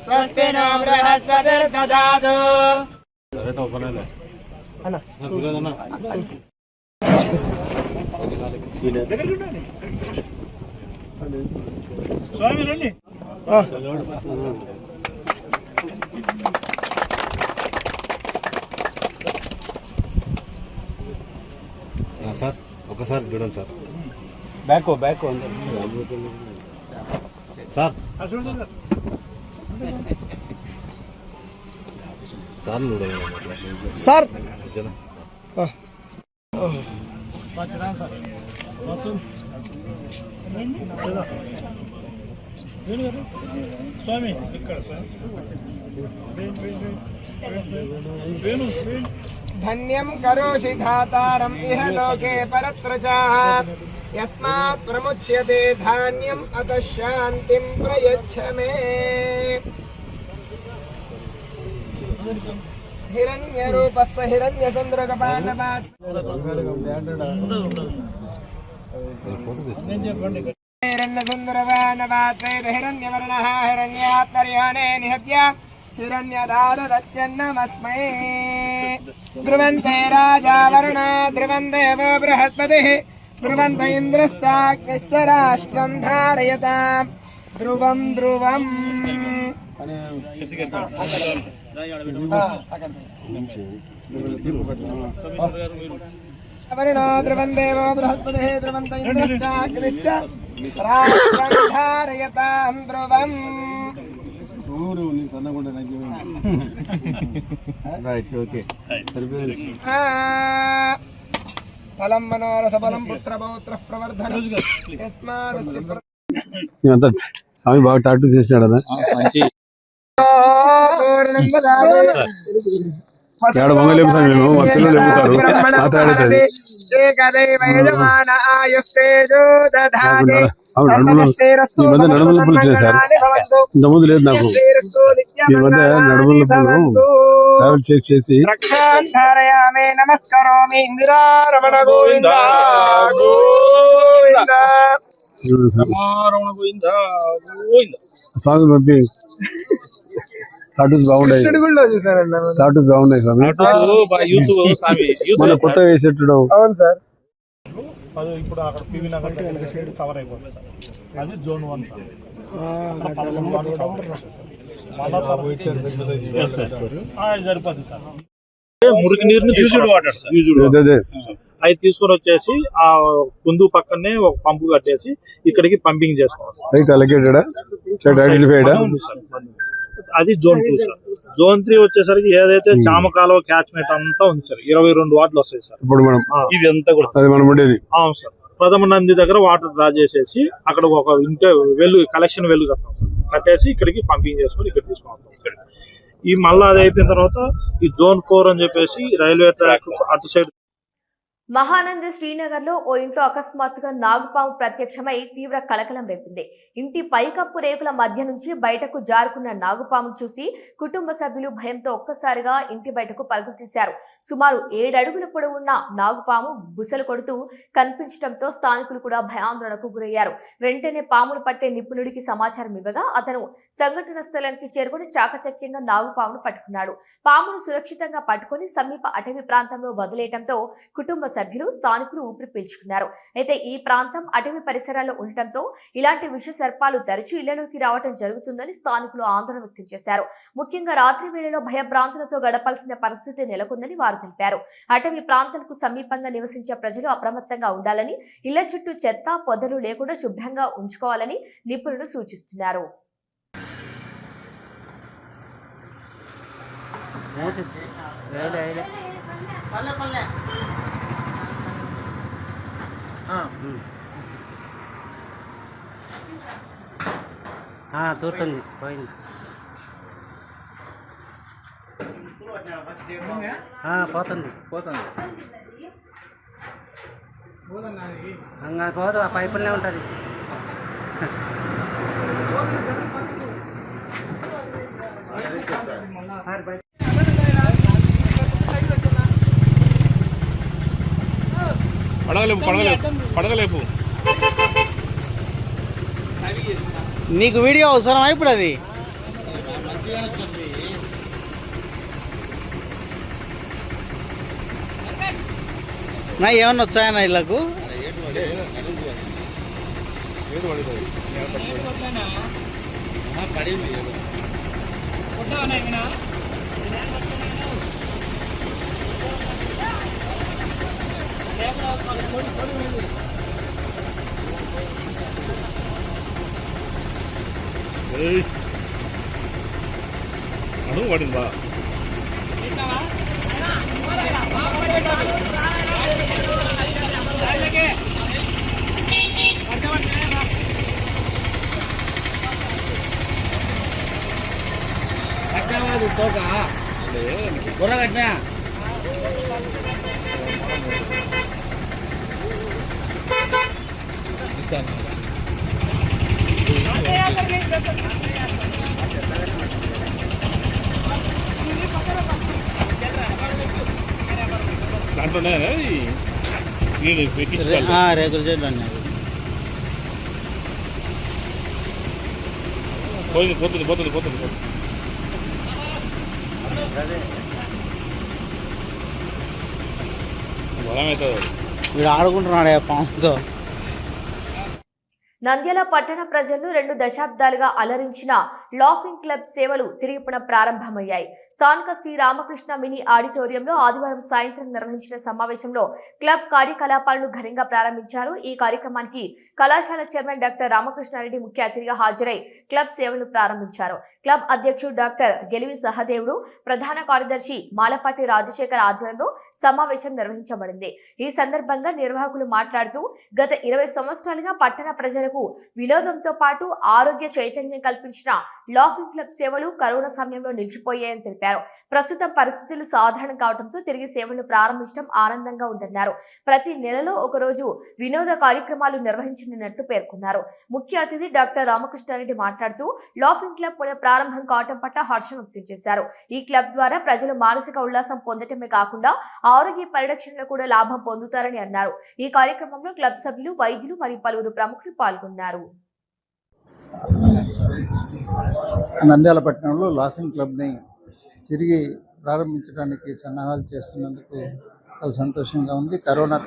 S2: స్వస్తి నో బృహస్పతిర్దదాతు. స్వామి రండి.
S9: సార్ ఒకసారి చూడండి sir.
S7: Back
S9: sir sir
S2: sir స్వామి ఇక్కడ ధన్యం కరోషి ధాతారం ఇహ లోకే పరత్ర చ యస్మాత్ ప్రముచ్యతే ధాన్యం అతః శాంతిం ప్రయచ్చ మే. హిరణ్యరూపస్స హిరణ్యచంద్రకపాండవాత్ హిరణ్యసుందరవానవాత్ హిరణ్యవర్ణః హిరణ్యాత్మర్యాణే నిహత్య హిరణ్యదారరత్యన్నమస్మై. ధ్రువంతే రాజా వరుణ ధ్రువం దేవో బృహస్పతిః ధ్రువంత ఇంద్రశ్చాగ్నిశ్చ రాష్ట్రం ధారయతాం ధ్రువం ధ్రువం. వరుణో ధ్రువం దేవో బృహస్పతిః ధ్రువంత ఇంద్రశ్చాగ్నిశ్చ రాష్ట్రం ధారయతాం ధ్రువం. ఫలం మనోరస బలం పుత్ర పౌత్ర ప్రవర్ధనం యస్మాదస్య
S6: అంతా స్వామి బాగా టాటూ చేసినాడు అన్న. ఏడ మంగళం సార్ మేము మా పిల్లలు ఎగుతారు మాట్లాడేది ఈ మధ్య నడుముల నొప్పులు వచ్చాయి సార్. ఇంతకుముందు లేదు నాకు. ఈ మధ్య నడుముల నొప్పులు ట్రావెల్ చేసి
S2: నమస్కారామి ఇందిరారమణ గోవింద గోవింద.
S6: స్వామి పంపి టాటూస్ బాగున్నాయి. టాటూస్ బాగున్నాయి సార్. మన కొత్త వేసేట్టు.
S2: అవును సార్.
S10: ఇప్పుడు అక్కడ పివి నగర్ కవర్ అయిపోతుంది సార్. అది జోన్ 1 సార్. సరిపోతుంది సార్. మురికి నీరుని యూజ్డ్ వాటర్ సార్. అవి తీసుకొని వచ్చేసి ఆ కుందు పక్కనే ఒక పంపు కట్టేసి ఇక్కడికి పంపింగ్ చేసుకోవాలి. అది జోన్ 2 సార్. జోన్ 3 వచ్చేసరికి ఏదైతే చామకాలో క్యాచ్మెంట్ అంతా ఉంది సార్. 22 వార్డులు వస్తాయి సార్. ఇప్పుడు మనం ఇది అంతా కూడా అవును సార్. ప్రథమ నంది దగ్గర వాటర్ డ్రా చేసేసి అక్కడ ఒక ఇంటే వెళ్ళు కలెక్షన్ వెళ్ళు కడతాం సార్. కట్టేసి ఇక్కడికి పంపింగ్ చేసుకొని ఇక్కడ తీసుకొని వస్తాం సార్. ఈ మళ్ళీ అది అయిపోయిన తర్వాత ఈ జోన్ 4 అని చెప్పేసి రైల్వే ట్రాక్ అటు సైడ్.
S1: మహానంది శ్రీనగర్ లో ఓ ఇంట్లో అకస్మాత్తుగా నాగుపాము ప్రత్యక్షమై తీవ్ర కలకలం రేపింది. ఇంటి పైకప్పు రేకుల మధ్య నుంచి బయటకు జారుకున్న నాగుపాము చూసి కుటుంబ సభ్యులు భయంతో ఒక్కసారిగా ఇంటి బయటకు పరుగులు తీశారు. సుమారు 7 అడుగుల పొడవున్న నాగుపాము బుసలు కొడుతూ కనిపించడంతో స్థానికులు కూడా భయాందోళనకు గురయ్యారు. వెంటనే పాములు పట్టే నిపుణుడికి సమాచారం ఇవ్వగా అతను సంఘటన స్థలానికి చేరుకుని చాకచక్యంగా నాగుపామును పట్టుకున్నాడు. పామును సురక్షితంగా పట్టుకుని సమీప అటవీ ప్రాంతంలో వదిలేయడంతో కుటుంబ సభ్యులు స్థానికులు ఊపిరి పీల్చుకున్నారు. అయితే ఈ ప్రాంతం అటవీ పరిసరాల్లో ఉండటంతో ఇలాంటి విష సర్పాలు తరచూ ఇళ్లలోకి రావడం జరుగుతుందని స్థానికులు ఆందోళన వ్యక్తం చేశారు. ముఖ్యంగా రాత్రి వేళలో భయభ్రాంతులతో గడపాల్సిన పరిస్థితి నెలకొందని వారు తెలిపారు. అటవీ ప్రాంతాలకు సమీపంగా నివసించే ప్రజలు అప్రమత్తంగా ఉండాలని, ఇళ్ల చుట్టూ చెత్త పొదలు లేకుండా శుభ్రంగా ఉంచుకోవాలని నిపుణులు సూచిస్తున్నారు.
S11: తూరుతుంది పోయింది. పోతుంది పోదు. ఆ పైపులనే ఉంటుంది.
S10: పడగలేపు
S11: నీకు వీడియో అవసరమా ఇప్పుడు? అది నా ఏమన్నా వచ్చాయన్నా ఇళ్ళకు?
S10: అడుగు పడిందా?
S11: రేకుల చెట్లు అన్నీ
S10: పోతుంది.
S11: వీడు ఆడుకుంటున్నాడే పాముతో.
S1: నంద్యాల పట్టణ ప్రజలను 2 దశాబ్దాలుగా అలరించిన లాఫింగ్ క్లబ్ సేవలు తిరిగి ప్రారంభమయ్యాయి. స్థానిక శ్రీ రామకృష్ణ మినీ ఆడిటోరియంలో ఆదివారం సాయంత్రం నిర్వహించిన సమావేశంలో క్లబ్ కార్యకలాపాలను ఘనంగా ప్రారంభించారు. ఈ కార్యక్రమానికి కళాశాల చైర్మన్ డాక్టర్ రామకృష్ణారెడ్డి ముఖ్య అతిథిగా హాజరై క్లబ్ సేవలను ప్రారంభించారు. క్లబ్ అధ్యక్షుడు డాక్టర్ గెలివి సహదేవుడు, ప్రధాన కార్యదర్శి మాలపాటి రాజశేఖర్ ఆధ్వర్యంలో సమావేశం నిర్వహించబడింది. ఈ సందర్భంగా నిర్వాహకులు మాట్లాడుతూ గత 20 సంవత్సరాలుగా పట్టణ ప్రజలకు వినోదంతో పాటు ఆరోగ్య చైతన్యం కల్పించిన లాఫింగ్ క్లబ్ సేవలు కరోనా సమయంలో నిలిచిపోయాయని తెలిపారు. ప్రస్తుతం పరిస్థితులు సాధారణం కావడంతో తిరిగి సేవలు ప్రారంభించడం ఆనందంగా ఉందన్నారు. ప్రతి నెలలో ఒకరోజు వినోద కార్యక్రమాలు నిర్వహించనున్నట్లు పేర్కొన్నారు. ముఖ్య అతిథి డాక్టర్ రామకృష్ణారెడ్డి మాట్లాడుతూ లాఫింగ్ క్లబ్ పునః ప్రారంభం కావడం పట్ల హర్షం వ్యక్తం చేశారు. ఈ క్లబ్ ద్వారా ప్రజలు మానసిక ఉల్లాసం పొందటమే కాకుండా ఆరోగ్య పరిరక్షణలో కూడా లాభం పొందుతారని అన్నారు. ఈ కార్యక్రమంలో క్లబ్ సభ్యులు, వైద్యులు మరియు పలువురు ప్రముఖులు పాల్గొన్నారు.
S12: నంద్యాల పట్టణంలో లాఫింగ్ క్లబ్ని తిరిగి ప్రారంభించడానికి సన్నాహాలు చేస్తున్నందుకు చాలా సంతోషంగా ఉంది. కరోనా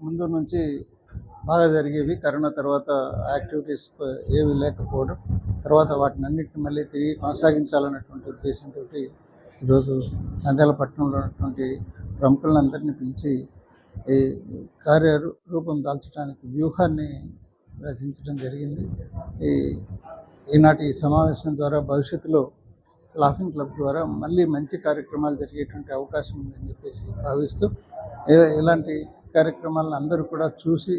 S12: ముందు నుంచి బాగా జరిగేవి, కరోనా తర్వాత యాక్టివిటీస్ ఏవి లేకపోవడం, తర్వాత వాటిని అన్నింటిని మళ్ళీ తిరిగి కొనసాగించాలన్నటువంటి ఉద్దేశంతో ఈరోజు నంద్యాల పట్టణంలో ఉన్నటువంటి ప్రముఖులందరినీ పిలిచి ఈ కార్యరూపం దాల్చడానికి వ్యూహాన్ని రచించడం జరిగింది. ఈనాటి సమావేశం ద్వారా భవిష్యత్తులో లాఫింగ్ క్లబ్ ద్వారా మళ్ళీ మంచి కార్యక్రమాలు జరిగేటువంటి అవకాశం ఉందని చెప్పేసి భావిస్తూ ఇలాంటి కార్యక్రమాలను అందరూ కూడా చూసి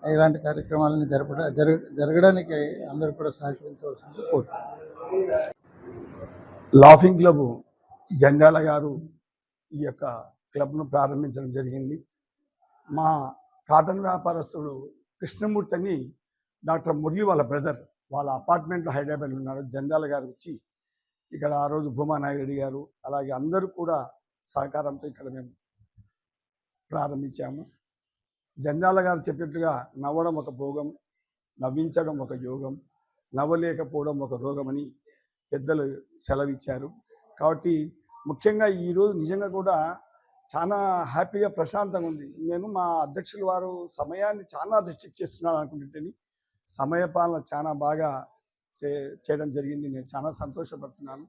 S12: ఇలాంటి కార్యక్రమాలని జరగడానికి అందరూ కూడా సహకరించవలసింది కోరుతున్నాను.
S6: లాఫింగ్ క్లబ్ జంధ్యాల గారు ఈ యొక్క క్లబ్ను ప్రారంభించడం జరిగింది. మా కాటన్ వ్యాపారస్తుడు కృష్ణమూర్తి అని డాక్టర్ మురళి వాళ్ళ బ్రదర్, వాళ్ళ అపార్ట్మెంట్లో హైదరాబాద్లో ఉన్నారు. జంధ్యాల గారు వచ్చి ఇక్కడ ఆ రోజు భూమానాయుడు గారు అలాగే అందరూ కూడా సహకారంతో ఇక్కడ మేము ప్రారంభించాము. జంధ్యాల గారు చెప్పినట్లుగా నవ్వడం ఒక భోగం, నవ్వించడం ఒక యోగం, నవ్వలేకపోవడం ఒక రోగమని పెద్దలు సెలవిచ్చారు. కాబట్టి ముఖ్యంగా ఈరోజు నిజంగా కూడా చాలా హ్యాపీగా ప్రశాంతంగా ఉంది. నేను మా అధ్యక్షుల వారు సమయాన్ని చాలా రిస్ట్రిక్ట్ చేస్తున్నాను అనుకుంటుంటే సమయపాలన చాలా బాగా చేయడం జరిగింది. నేను చాలా సంతోషపడుతున్నాను.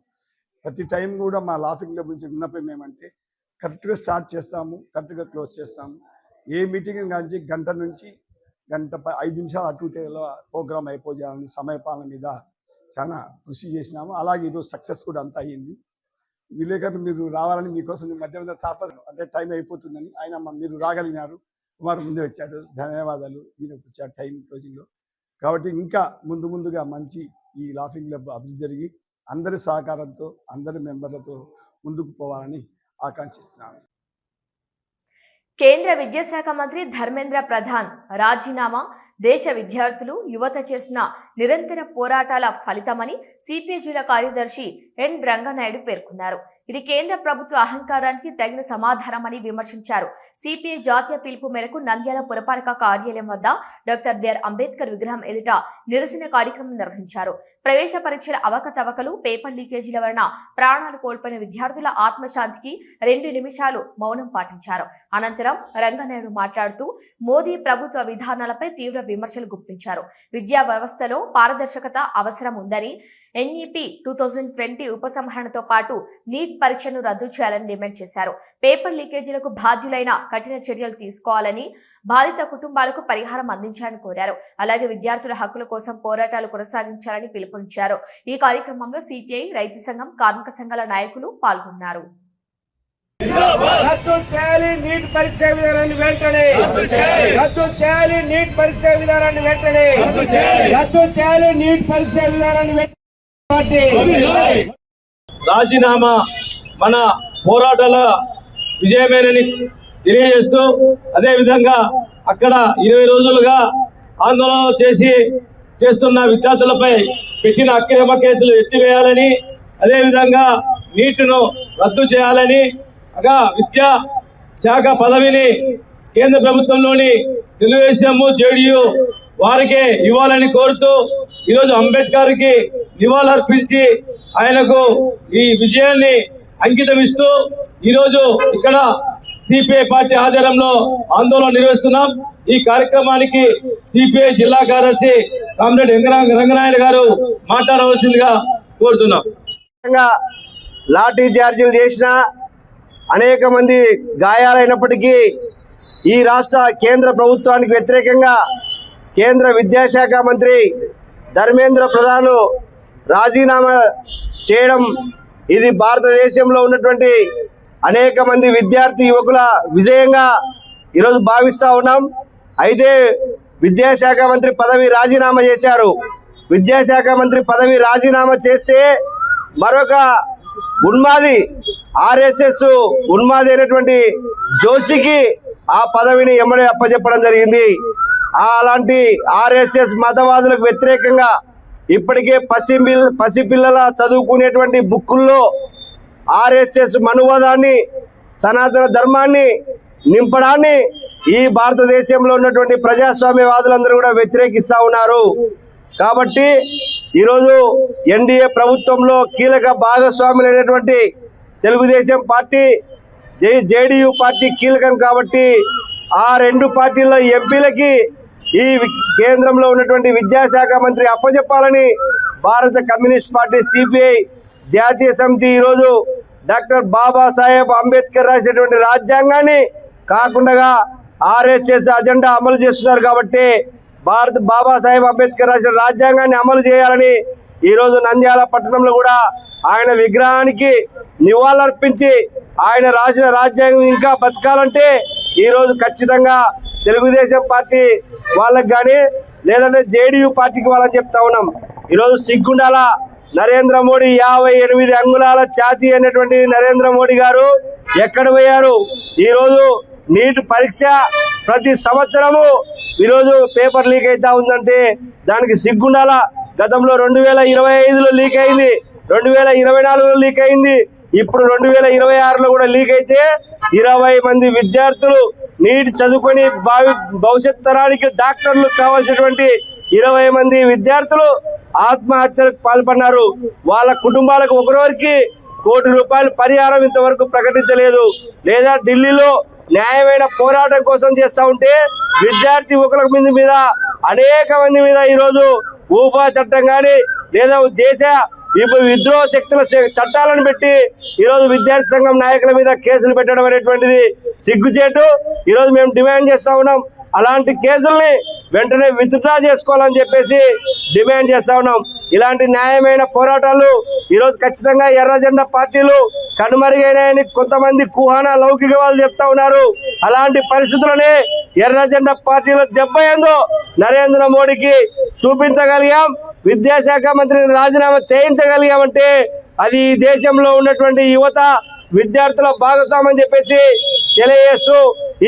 S6: ప్రతి టైం కూడా మా లాఫింగ్ క్లబ్ నుంచి విన్నపం ఏమంటే కరెక్ట్గా స్టార్ట్ చేస్తాము, కరెక్ట్గా క్లోజ్ చేస్తాము. ఏ మీటింగ్ కానీ గంట నుంచి గంట 5 నిమిషాలు అటు ఇటులో ప్రోగ్రామ్ అయిపోయాలని సమయపాలన మీద చాలా కృషి చేసినాము. అలాగే ఈరోజు సక్సెస్ కూడా అంతా అయ్యింది. విలేకరులు మీరు రావాలని మీకోసం మధ్య మధ్య తాపదు అంటే టైం అయిపోతుందని ఆయన మీరు రాగలిగినారు. కుమార్ ముందే వచ్చాడు, ధన్యవాదాలు. ఈయన వచ్చాడు టైం క్లోజింగ్లో. కాబట్టి ఇంకా ముందుగా మంచి ఈ లాఫింగ్ క్లబ్ అభివృద్ధి జరిగి అందరి సహకారంతో అందరి మెంబర్లతో ముందుకు పోవాలని ఆకాంక్షిస్తున్నాను.
S1: కేంద్ర విద్యాశాఖ మంత్రి ధర్మేంద్ర ప్రధాన్ రాజీనామా దేశ విద్యార్థులు, యువత చేసిన నిరంతర పోరాటాల ఫలితమని సిపిఐ జిల్లా కార్యదర్శి ఎన్ రంగనాయుడు పేర్కొన్నారు. ఇది కేంద్ర ప్రభుత్వ అహంకారానికి తగిన సమాధానమని విమర్శించారు. సిపిఐ జాతీయ పిలుపు మేరకు నంద్యాల పురపాలక కార్యాలయం వద్ద డాక్టర్ బిఆర్ అంబేద్కర్ విగ్రహం ఎదుట నిరసన కార్యక్రమం నిర్వహించారు. ప్రవేశ పరీక్షల అవకతవకలు, పేపర్ లీకేజీల వలన ప్రాణాలు కోల్పోయిన విద్యార్థుల ఆత్మశాంతికి 2 నిమిషాలు మౌనం పాటించారు. అనంతరం రంగనాయుడు మాట్లాడుతూ మోదీ ప్రభుత్వ విధానాలపై తీవ్ర విమర్శలు గుప్పించారు. విద్యా వ్యవస్థలో పారదర్శకత అవసరం ఉందని, ఎన్ఈపీ 2020 ఉపసంహరణతో పాటు నీట్ పరీక్షను రద్దు చేయాలని డిమాండ్ చేశారు. పేపర్ లీకేజీలకు బాధ్యులైన కఠిన చర్యలు తీసుకోవాలని, బాధిత కుటుంబాలకు పరిహారం అందించాలని కోరారు. అలాగే విద్యార్థుల హక్కుల కోసం పోరాటాలు కొనసాగించాలని పిలుపునిచ్చారు. ఈ కార్యక్రమంలో సిపిఐ, రైతు సంఘం, కార్మిక సంఘాల నాయకులు పాల్గొన్నారు.
S2: రద్దు చేయాలి నీట్ పరీక్ష విధానాన్ని వెంటనే, రద్దు చేయాలి నీట్ పరీక్ష విధానాన్ని వెంటనే, రద్దు చేయాలి నీట్ పరీక్ష విధానాన్ని వెంటనే.
S10: రాజీనామా మన పోరాటాల విజయమేనని తెలియజేస్తూ, అదేవిధంగా అక్కడ 20 రోజులుగా ఆందోళన చేస్తున్న విద్యార్థులపై పెట్టిన అక్రమ కేసులు ఎత్తివేయాలని, అదేవిధంగా నీట్ను రద్దు చేయాలని, విద్యా శాఖ పదవిని కేంద్ర ప్రభుత్వంలోని తెలుగుదేశం జేడీయూ వారికే ఇవ్వాలని కోరుతూ ఈరోజు అంబేద్కర్కి నివాళులర్పించి ఆయనకు ఈ విజయాన్ని అంకితం ఇస్తూ ఈరోజు ఇక్కడ సిపిఐ పార్టీ ఆధ్వర్యంలో ఆందోళన నిర్వహిస్తున్నాం. ఈ కార్యక్రమానికి సిపిఐ జిల్లా కార్యదర్శి కామ్రేడ్ రంగనాయన గారు మాట్లాడవలసిందిగా కోరుతున్నాం.
S2: లాఠీ చార్జీలు చేసిన అనేక మంది గాయాలైనప్పటికీ ఈ రాష్ట్ర కేంద్ర ప్రభుత్వానికి వ్యతిరేకంగా కేంద్ర విద్యాశాఖ మంత్రి ధర్మేంద్ర ప్రధాన్ రాజీనామా చేయడం ఇది భారతదేశంలో ఉన్నటువంటి అనేక మంది విద్యార్థి యువకుల విజయంగా ఈరోజు భావిస్తూ ఉన్నాం. అయితే విద్యాశాఖ మంత్రి పదవి రాజీనామా చేశారు. విద్యాశాఖ మంత్రి పదవి రాజీనామా చేస్తే మరొక ఉన్మాది ఆర్ఎస్ఎస్ ఉన్మాది అయినటువంటి జోషికి ఆ పదవిని ఎమ్మడే అప్పచెప్పడం జరిగింది. అలాంటి ఆర్ఎస్ఎస్ మతవాదులకు వ్యతిరేకంగా ఇప్పటికే పసిపిల్లల చదువుకునేటువంటి బుక్కుల్లో ఆర్ఎస్ఎస్ మనువాదాన్ని సనాతన ధర్మాన్ని నింపడాన్ని ఈ భారతదేశంలో ఉన్నటువంటి ప్రజాస్వామ్యవాదులందరూ కూడా వ్యతిరేకిస్తూ ఉన్నారు. కాబట్టి ఈరోజు ఎన్డీఏ ప్రభుత్వంలో కీలక భాగస్వాములైనటువంటి తెలుగుదేశం పార్టీ జేడీయూ పార్టీ కీలకం కాబట్టి ఆ రెండు పార్టీల ఎంపీలకి ఈ కేంద్రంలో ఉన్నటువంటి విద్యాశాఖ మంత్రి అప్పచెప్పాలని భారత కమ్యూనిస్ట్ పార్టీ సిపిఐ జాతీయ సమితి ఈరోజు డాక్టర్ బాబాసాహెబ్ అంబేద్కర్ రాసినటువంటి రాజ్యాంగాన్ని కాకుండా ఆర్ఎస్ఎస్ అజెండా అమలు చేస్తున్నారు కాబట్టి బాబాసాహెబ్ అంబేద్కర్ రాసిన రాజ్యాంగాన్ని అమలు చేయాలని ఈరోజు నంద్యాల పట్టణంలో కూడా ఆయన విగ్రహానికి నివాళులర్పించి ఆయన రాసిన రాజ్యాంగం ఇంకా బతకాలంటే ఈరోజు ఖచ్చితంగా తెలుగుదేశం పార్టీ వాళ్ళకి కానీ లేదంటే జేడీయూ పార్టీకి వాళ్ళని చెప్తా ఉన్నాం. ఈరోజు సిగ్గుండాల నరేంద్ర మోడీ 58 అంగుళాల ఛాతీ అనేటువంటి నరేంద్ర మోడీ గారు ఎక్కడ పోయారు? ఈరోజు నీట్ పరీక్ష ప్రతి సంవత్సరము ఈరోజు పేపర్ లీక్ అవుతా ఉందంటే దానికి సిగ్గుండాల. గతంలో 2025లో లీక్ అయింది, 2024లో లీక్ అయింది, ఇప్పుడు 2026లో కూడా లీక్ అయితే 20 మంది విద్యార్థులు నీట్ చదువుకొని భవిష్యత్ తరానికి డాక్టర్లు కావాల్సినటువంటి 20 మంది విద్యార్థులు ఆత్మహత్యలకు పాల్పడినారు. వాళ్ళ కుటుంబాలకు ఒకరికి ₹1 కోటి పరిహారం ఇంతవరకు ప్రకటించలేదు. లేదా ఢిల్లీలో న్యాయమైన పోరాటం కోసం చేస్తూ ఉంటే విద్యార్థి యువకుల మీద అనేక మంది మీద ఈరోజు ఊపా చట్టం కానీ లేదా దేశ విద్రోహ శక్తుల చట్టాలను పెట్టి ఈరోజు విద్యార్థి సంఘం నాయకుల మీద కేసులు పెట్టడం అనేటువంటిది సిగ్గుచేటు. ఈరోజు మేము డిమాండ్ చేస్తూ ఉన్నాం, అలాంటి కేసుల్ని వెంటనే విత్డ్రా చేసుకోవాలని చెప్పేసి డిమాండ్ చేస్తూ ఉన్నాం. ఇలాంటి న్యాయమైన పోరాటాలు ఈరోజు ఖచ్చితంగా ఎర్రజెండా పార్టీలు కనుమరుగైనాయని కొంతమంది కుహానా లౌకిక వాళ్ళు చెప్తా ఉన్నారు. అలాంటి పరిస్థితులనే ఎర్రజెండా పార్టీల దెబ్బ ఏందో నరేంద్ర మోడీకి చూపించగలిగాం. విద్యాశాఖ మంత్రిని రాజీనామా చేయించగలిగామంటే అది ఈ దేశంలో ఉన్నటువంటి యువత విద్యార్థుల భాగస్వామ్యం చెప్పేసి తెలియజేస్తూ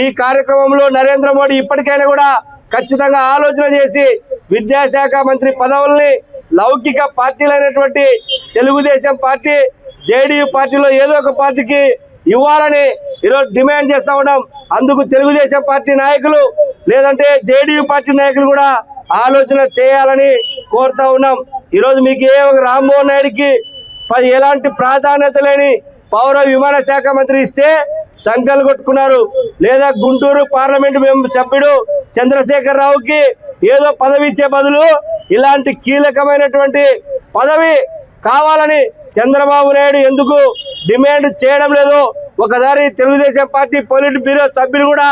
S2: ఈ కార్యక్రమంలో నరేంద్ర మోడీ ఇప్పటికైనా కూడా ఖచ్చితంగా ఆలోచన చేసి విద్యాశాఖ మంత్రి పదవుల్ని లౌకిక పార్టీలైనటువంటి తెలుగుదేశం పార్టీ జేడీయూ పార్టీలో ఏదో ఒక పార్టీకి ఇవ్వాలని ఈరోజు డిమాండ్ చేస్తూ ఉన్నాం. అందుకు తెలుగుదేశం పార్టీ నాయకులు లేదంటే జేడీయూ పార్టీ నాయకులు కూడా ఆలోచన చేయాలని కోరుతా ఉన్నాం. ఈరోజు మీకు రామ్మోహన్ నాయుడికి ఎలాంటి ప్రాధాన్యత లేని పౌర విమాన శాఖ మంత్రి ఇస్తే సంకలు కొట్టుకున్నారు. లేదా గుంటూరు పార్లమెంటు సభ్యుడు చంద్రశేఖర్ రావుకి ఏదో పదవి ఇచ్చే బదులు ఇలాంటి కీలకమైనటువంటి పదవి కావాలని చంద్రబాబు నాయుడు ఎందుకు డిమాండ్ చేయడం లేదు? ఒకసారి తెలుగుదేశం పార్టీ పొలిట్ బ్యూరో సభ్యులు కూడా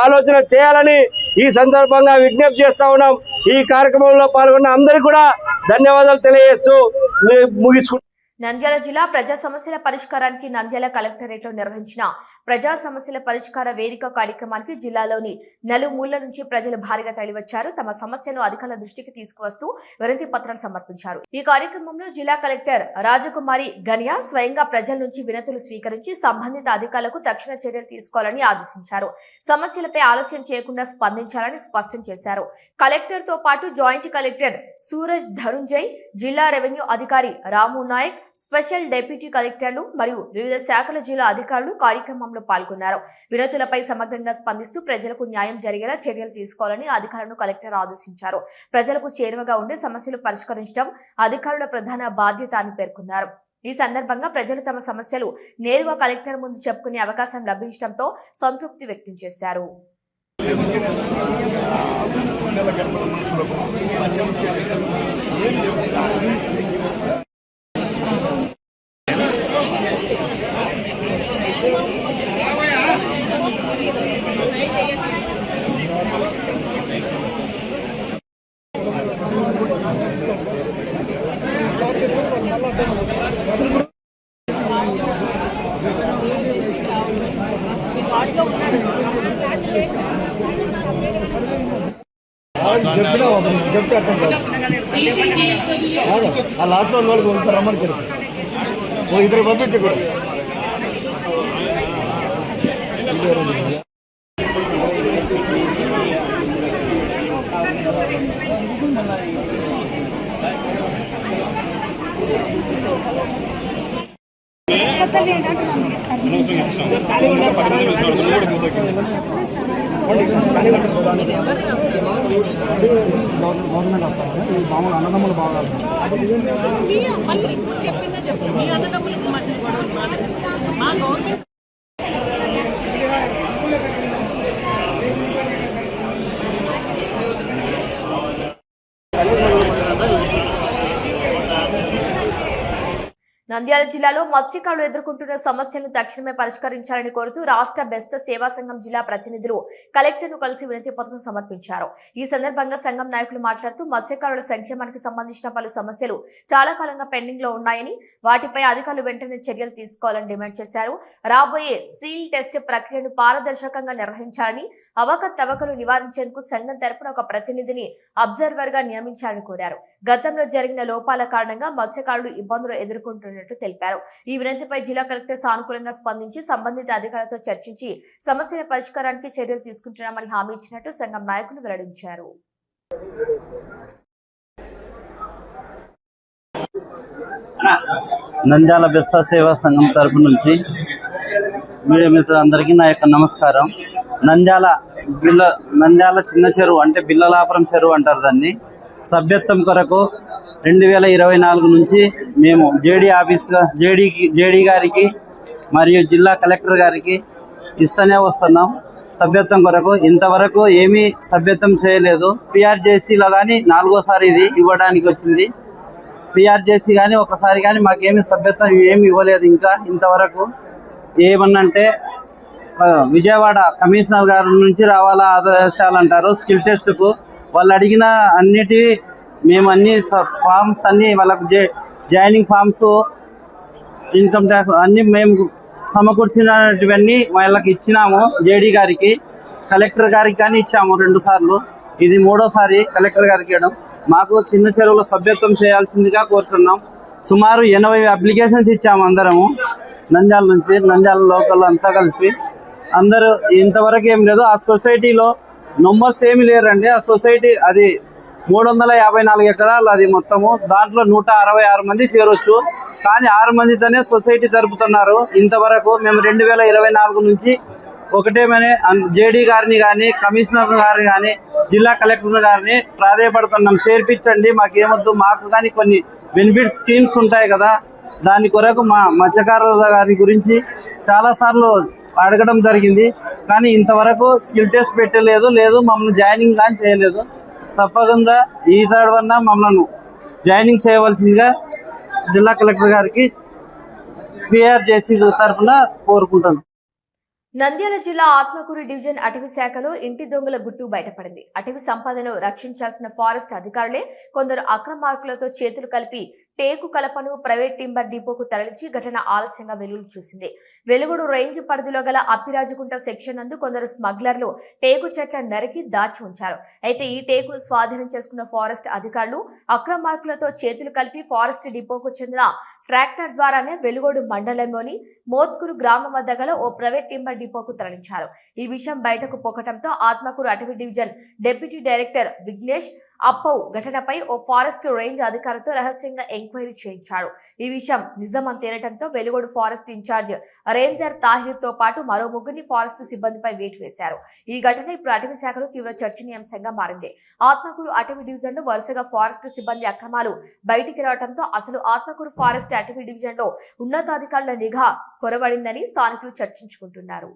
S2: ఆలోచన చేయాలని ఈ సందర్భంగా విజ్ఞప్తి చేస్తా ఉన్నాం. ఈ కార్యక్రమంలో పాల్గొన్న అందరికీ కూడా ధన్యవాదాలు తెలియజేస్తూ ముగించుకుంటున్నాం.
S1: నంద్యాల జిల్లా ప్రజా సమస్యల పరిష్కారానికి నంద్యాల కలెక్టరేట్లో నిర్వహించిన ప్రజా సమస్యల పరిష్కార వేదిక కార్యక్రమానికి జిల్లాలోని నలుమూలల నుంచి ప్రజలు భారీగా తరలివచ్చారు. తమ సమస్యను అధికారుల దృష్టికి తీసుకువస్తూ వినతి పత్రాలు సమర్పించారు. ఈ కార్యక్రమంలో జిల్లా కలెక్టర్ రాజకుమారి గనియా స్వయంగా ప్రజల నుంచి వినతులు స్వీకరించి సంబంధిత అధికారులకు తక్షణ చర్యలు తీసుకోవాలని ఆదేశించారు. సమస్యలపై ఆలస్యం చేయకుండా స్పందించాలని స్పష్టం చేశారు. కలెక్టర్ తో పాటు జాయింట్ కలెక్టర్ సూరజ్ ధరుంజయ్, జిల్లా రెవెన్యూ అధికారి రాము నాయక్, స్పెషల్ డిప్యూటీ కలెక్టర్లు మరియు వివిధ శాఖల జిల్లా అధికారులు కార్యక్రమంలో పాల్గొన్నారు. వినతులపై సమగ్రంగా స్పందిస్తూ ప్రజలకు న్యాయం జరిగేలా చర్యలు తీసుకోవాలని అధికారులను కలెక్టర్ ఆదేశించారు. ప్రజలకు చేరువగా ఉండే సమస్యలు పరిష్కరించడం అధికారుల ప్రధాన బాధ్యత అని పేర్కొన్నారు. ఈ సందర్భంగా ప్రజలు తమ సమస్యలు నేరుగా కలెక్టర్ ముందు చెప్పుకునే అవకాశం లభించడంతో సంతృప్తి వ్యక్తం చేశారు.
S6: లాస్ట్ లో రమ్మని ఇద్దరు పంపించకూడదు. గవర్నమెంట్ వస్తారు మామూలు అన్నదమ్ములు బాగా
S1: నంద్యాల జిల్లాలో మత్స్యకారులు ఎదుర్కొంటున్న సమస్యలను తక్షణమే పరిష్కరించాలని కోరుతూ రాష్ట్ర బెస్ట్ సేవా సంఘం జిల్లా ప్రతినిధులు కలెక్టర్ను కలిసి వినతి పత్రం సమర్పించారు. ఈ సందర్భంగా సంఘం నాయకులు మాట్లాడుతూ మత్స్యకారుల సంక్షేమానికి సంబంధించిన పలు సమస్యలు చాలా కాలంగా పెండింగ్ లో ఉన్నాయని, వాటిపై అధికారులు వెంటనే చర్యలు తీసుకోవాలని డిమాండ్ చేశారు. రాబోయే సీల్ టెస్ట్ ప్రక్రియను పారదర్శకంగా నిర్వహించాలని, అవకతవకలు నివారించేందుకు సంఘం తరపున ఒక ప్రతినిధిని అబ్జర్వర్ గా నియమించాలని కోరారు. గతంలో జరిగిన లోపాల కారణంగా మత్స్యకారులు ఇబ్బందులు ఎదుర్కొంటున్నారు తెలిపారు. ఈ వినతిపై జిల్లా కలెక్టర్ సానుకూలంగా స్పందించి సంబంధిత అధికారులతో చర్చించి సమస్యల పరిష్కారానికి చర్యలు తీసుకుంటున్నామని హామీ ఇచ్చినట్టు సంఘం నాయకులు వెల్లడించారు.
S11: నంద్యాల బెస్తా సేవా సంఘం తరపు నుంచి మీడియా మిత్రులందరికీ నా యొక్క నమస్కారం. నంద్యాల చిన్న చెరువు అంటే బిల్లలాపురం చెరువు అంటారు దాన్ని. సభ్యత్వం కొరకు 2024 నుంచి మేము జేడీ గారికి మరియు జిల్లా కలెక్టర్ గారికి ఇస్తూనే వస్తున్నాం సభ్యత్వం కొరకు. ఇంతవరకు ఏమీ సభ్యత్వం చేయలేదు. పిఆర్జేసీలో కానీ 4వ సారి ఇది ఇవ్వడానికి వచ్చింది. పిఆర్జేసీ కానీ ఒకసారి కానీ మాకేమీ సభ్యత్వం ఏమి ఇవ్వలేదు. ఇంకా ఇంతవరకు ఏమన్నంటే విజయవాడ కమిషనర్ గారి నుంచి రావాలా ఆదేశాలు అంటారు. స్కిల్ టెస్ట్కు వాళ్ళు అడిగిన అన్నిటి మేము అన్ని ఫామ్స్ అన్నీ వాళ్ళకు జాయినింగ్ ఫామ్స్, ఇన్కమ్ ట్యాక్స్ అన్నీ మేము సమకూర్చినటువన్నీ వాళ్ళకి ఇచ్చినాము. జేడీ గారికి, కలెక్టర్ గారికి కానీ ఇచ్చాము 2 సార్లు. ఇది 3వసారి కలెక్టర్ గారికి ఇవ్వడం. మాకు చిన్న చెరువులో సభ్యత్వం చేయాల్సిందిగా కోరుతున్నాం. సుమారు 80 అప్లికేషన్స్ ఇచ్చాము అందరము నంద్యాల నుంచి, నంద్యాల లోకల్ అంతా కలిపి. అందరూ ఇంతవరకు ఏం లేదు. ఆ సొసైటీలో నంబర్స్ ఏమి లేరండి. ఆ సొసైటీ అది 354 ఎకరాలు అది మొత్తము. దాంట్లో 166 మంది చేరొచ్చు. కానీ 6 మందితోనే సొసైటీ జరుపుతున్నారు. ఇంతవరకు మేము 2024 నుంచి ఒకటేమని జేడీ గారిని కానీ, కమిషనర్ గారిని కానీ, జిల్లా కలెక్టర్ గారిని ప్రాధాయపడుతున్నాం. చేర్పించండి, మాకేమొద్దు. మాకు కానీ కొన్ని బెనిఫిట్ స్కీమ్స్ ఉంటాయి కదా, దాని కొరకు మా మత్స్యకారుల గారి గురించి చాలాసార్లు అడగడం జరిగింది. కానీ ఇంతవరకు స్కిల్ టెస్ట్ పెట్టలేదు, మమ్మల్ని జాయినింగ్ కానీ చేయలేదు. తప్పకుండా ఈ తడవన్నా మమ్మల్ని జాయినింగ్ చేయవలసిందిగా జిల్లా కలెక్టర్ గారికి పిఆర్జేసీ తరఫున కోరుకుంటాను.
S1: నంద్యాల జిల్లా ఆత్మకూరు డివిజన్ అటవీ శాఖలో ఇంటి దొంగల గుట్టు బయటపడింది. అటవీ సంపదను రక్షించాల్సిన ఫారెస్ట్ అధికారులే కొందరు అక్రమార్కులతో చేతులు కలిపి టేకు కలపను ప్రైవేట్ టింబర్ డిపోకు తరలించి ఘటన ఆలస్యంగా వెలుగు చూసింది. వెలుగుడు రేంజ్ పరిధిలో గల అప్పిరాజుకుంట సెక్షన్ నందు కొందరు స్మగ్లర్లు టేకు చెట్ల నరికి దాచి ఉంచారు. అయితే ఈ టేకును స్వాధీనం చేసుకున్న ఫారెస్ట్ అధికారులు అక్రమార్కులతో చేతులు కలిపి ఫారెస్ట్ డిపోకు చెందిన ట్రాక్టర్ ద్వారానే వెలుగోడు మండలంలోని మోత్కూరు గ్రామం వద్ద గల ఓ ప్రైవేట్ టింబర్ డిపోకు తరలించారు. ఈ విషయం బయటకు పొక్కటంతో ఆత్మకూరు అటవీ డివిజన్ డిప్యూటీ డైరెక్టర్ విఘ్నేష్ అప్పవ్ ఘటనపై ఓ ఫారెస్ట్ రేంజ్ అధికారితో రహస్యంగా ఎంక్వైరీ చేయించారు. ఈ విషయం నిజమని తేలటంతో Velugodu forest incharge ranger Tahir తో పాటు మరో ముగ్గురిని ఫారెస్ట్ సిబ్బందిపై వేటు వేశారు. ఈ ఘటన ఇప్పుడు అటవీ శాఖలో తీవ్ర చర్చనీయాంశంగా మారింది. ఆత్మకూరు అటవీ డివిజన్ లో వరుసగా ఫారెస్ట్ సిబ్బంది అక్రమాలు బయటికి రావడంతో అసలు ఆత్మకూరు ఫారెస్ట్ అటవీ డివిజన్ లో ఉన్నతాధికారుల నిఘా కొరవడిందని స్థానికులు చర్చించుకుంటున్నారు.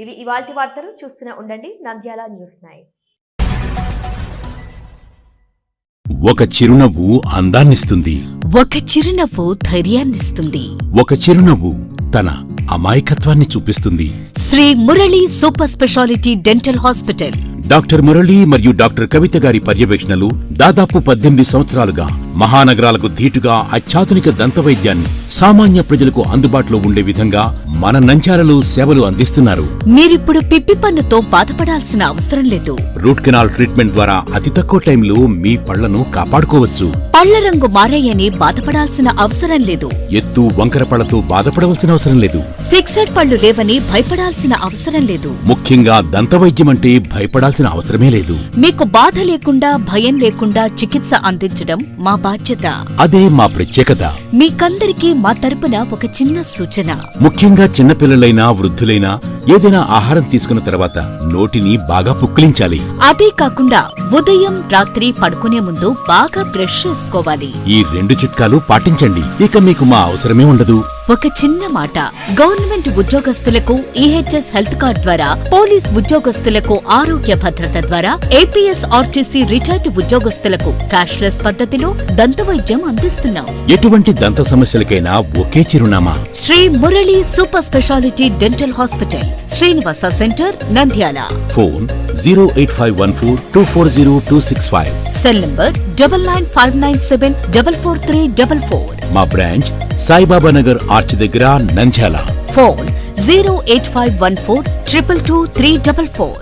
S1: ఇవి ఇవాల్టి వార్తలు. చూస్తూనే ఉండండి నంద్యాల న్యూస్ 9.
S13: ఒక చిరునవ్వు అందాన్నిస్తుంది.
S14: ఒక చిరునవ్వు ధైర్యాన్నిస్తుంది.
S13: ఒక చిరునవ్వు తన అమాయకత్వాన్ని చూపిస్తుంది.
S14: Shri Murali super speciality dental hospital.
S13: Doctor Murali మరియు డాక్టర్ కవిత గారి పర్యవేక్షణలు దాదాపు 18 సంవత్సరాలుగా మహానగరాలకు ధీటుగా అత్యాధునిక దంతవైద్యాన్ని సామాన్య ప్రజలకు అందుబాటులో ఉండే విధంగా మన నంద్యాలలో సేవలు అందిస్తున్నారు.
S14: మీరిప్పుడు పిప్పి పన్నుతో బాధపడాల్సిన అవసరం లేదు.
S13: రూట్ కెనాల్ ట్రీట్మెంట్ ద్వారా అతి తక్కువ టైంలో మీ పళ్లను కాపాడుకోవచ్చు.
S14: పళ్ల రంగు మారాయని బాధపడాల్సిన అవసరం లేదు.
S13: ఎత్తు వంకర పళ్లతో బాధపడవలసిన అవసరం లేదు.
S14: ఫిక్సెడ్ పళ్లు లేవని భయపడాల్సిన అవసరం లేదు.
S13: ముఖ్యంగా దంతవైద్యం అంటే భయపడాల్సిన అవసరమే లేదు.
S14: మీకు బాధ లేకుండా భయం లేకుండా చికిత్స అందించడం మా బాధ్యత.
S13: అదే మా ప్రత్యేకత.
S14: మీకందరికీ మా తరపున ఒక చిన్న సూచన.
S13: ముఖ్యంగా చిన్నపిల్లలైనా వృద్ధులైనా ఏదైనా ఆహారం తీసుకున్న తర్వాత నోటిని బాగా పుక్కిలించాలి.
S14: అదే కాకుండా ఉదయం రాత్రి పడుకునే ముందు బాగా బ్రష్ చేసుకోవాలి.
S13: ఈ 2 చిట్కాలు పాటించండి. ఇక మీకు మా అవసరమే ఉండదు.
S14: ఒక చిన్న మాట, గవర్నమెంట్ ఉద్యోగస్తులకు ఈహెచ్ఎస్ హెల్త్ కార్డ్ ద్వారా, పోలీస్ ఉద్యోగస్తులకు ఆరోగ్య భద్రత ద్వారా, ఏపీఎస్ ఆర్టీసీ రిటైర్డ్ ఉద్యోగస్తులకు క్యాష్లెస్ పద్ధతిలో దంతవైద్యం అందిస్తున్నాం.
S13: ఎటువంటి దంత సమస్యలకైనా ఒకే చిరునామా
S14: Shri Murali super speciality dental hospital, Srinivasa center, Nandyal.
S13: Phone 08514240265.
S14: Cell number 9959744344.
S13: మా బ్రాంచ్ సాయిబాబా నగర్ ఆర్చ్ దగ్గర, నంద్యాల.
S14: ఫోన్ 08514222344.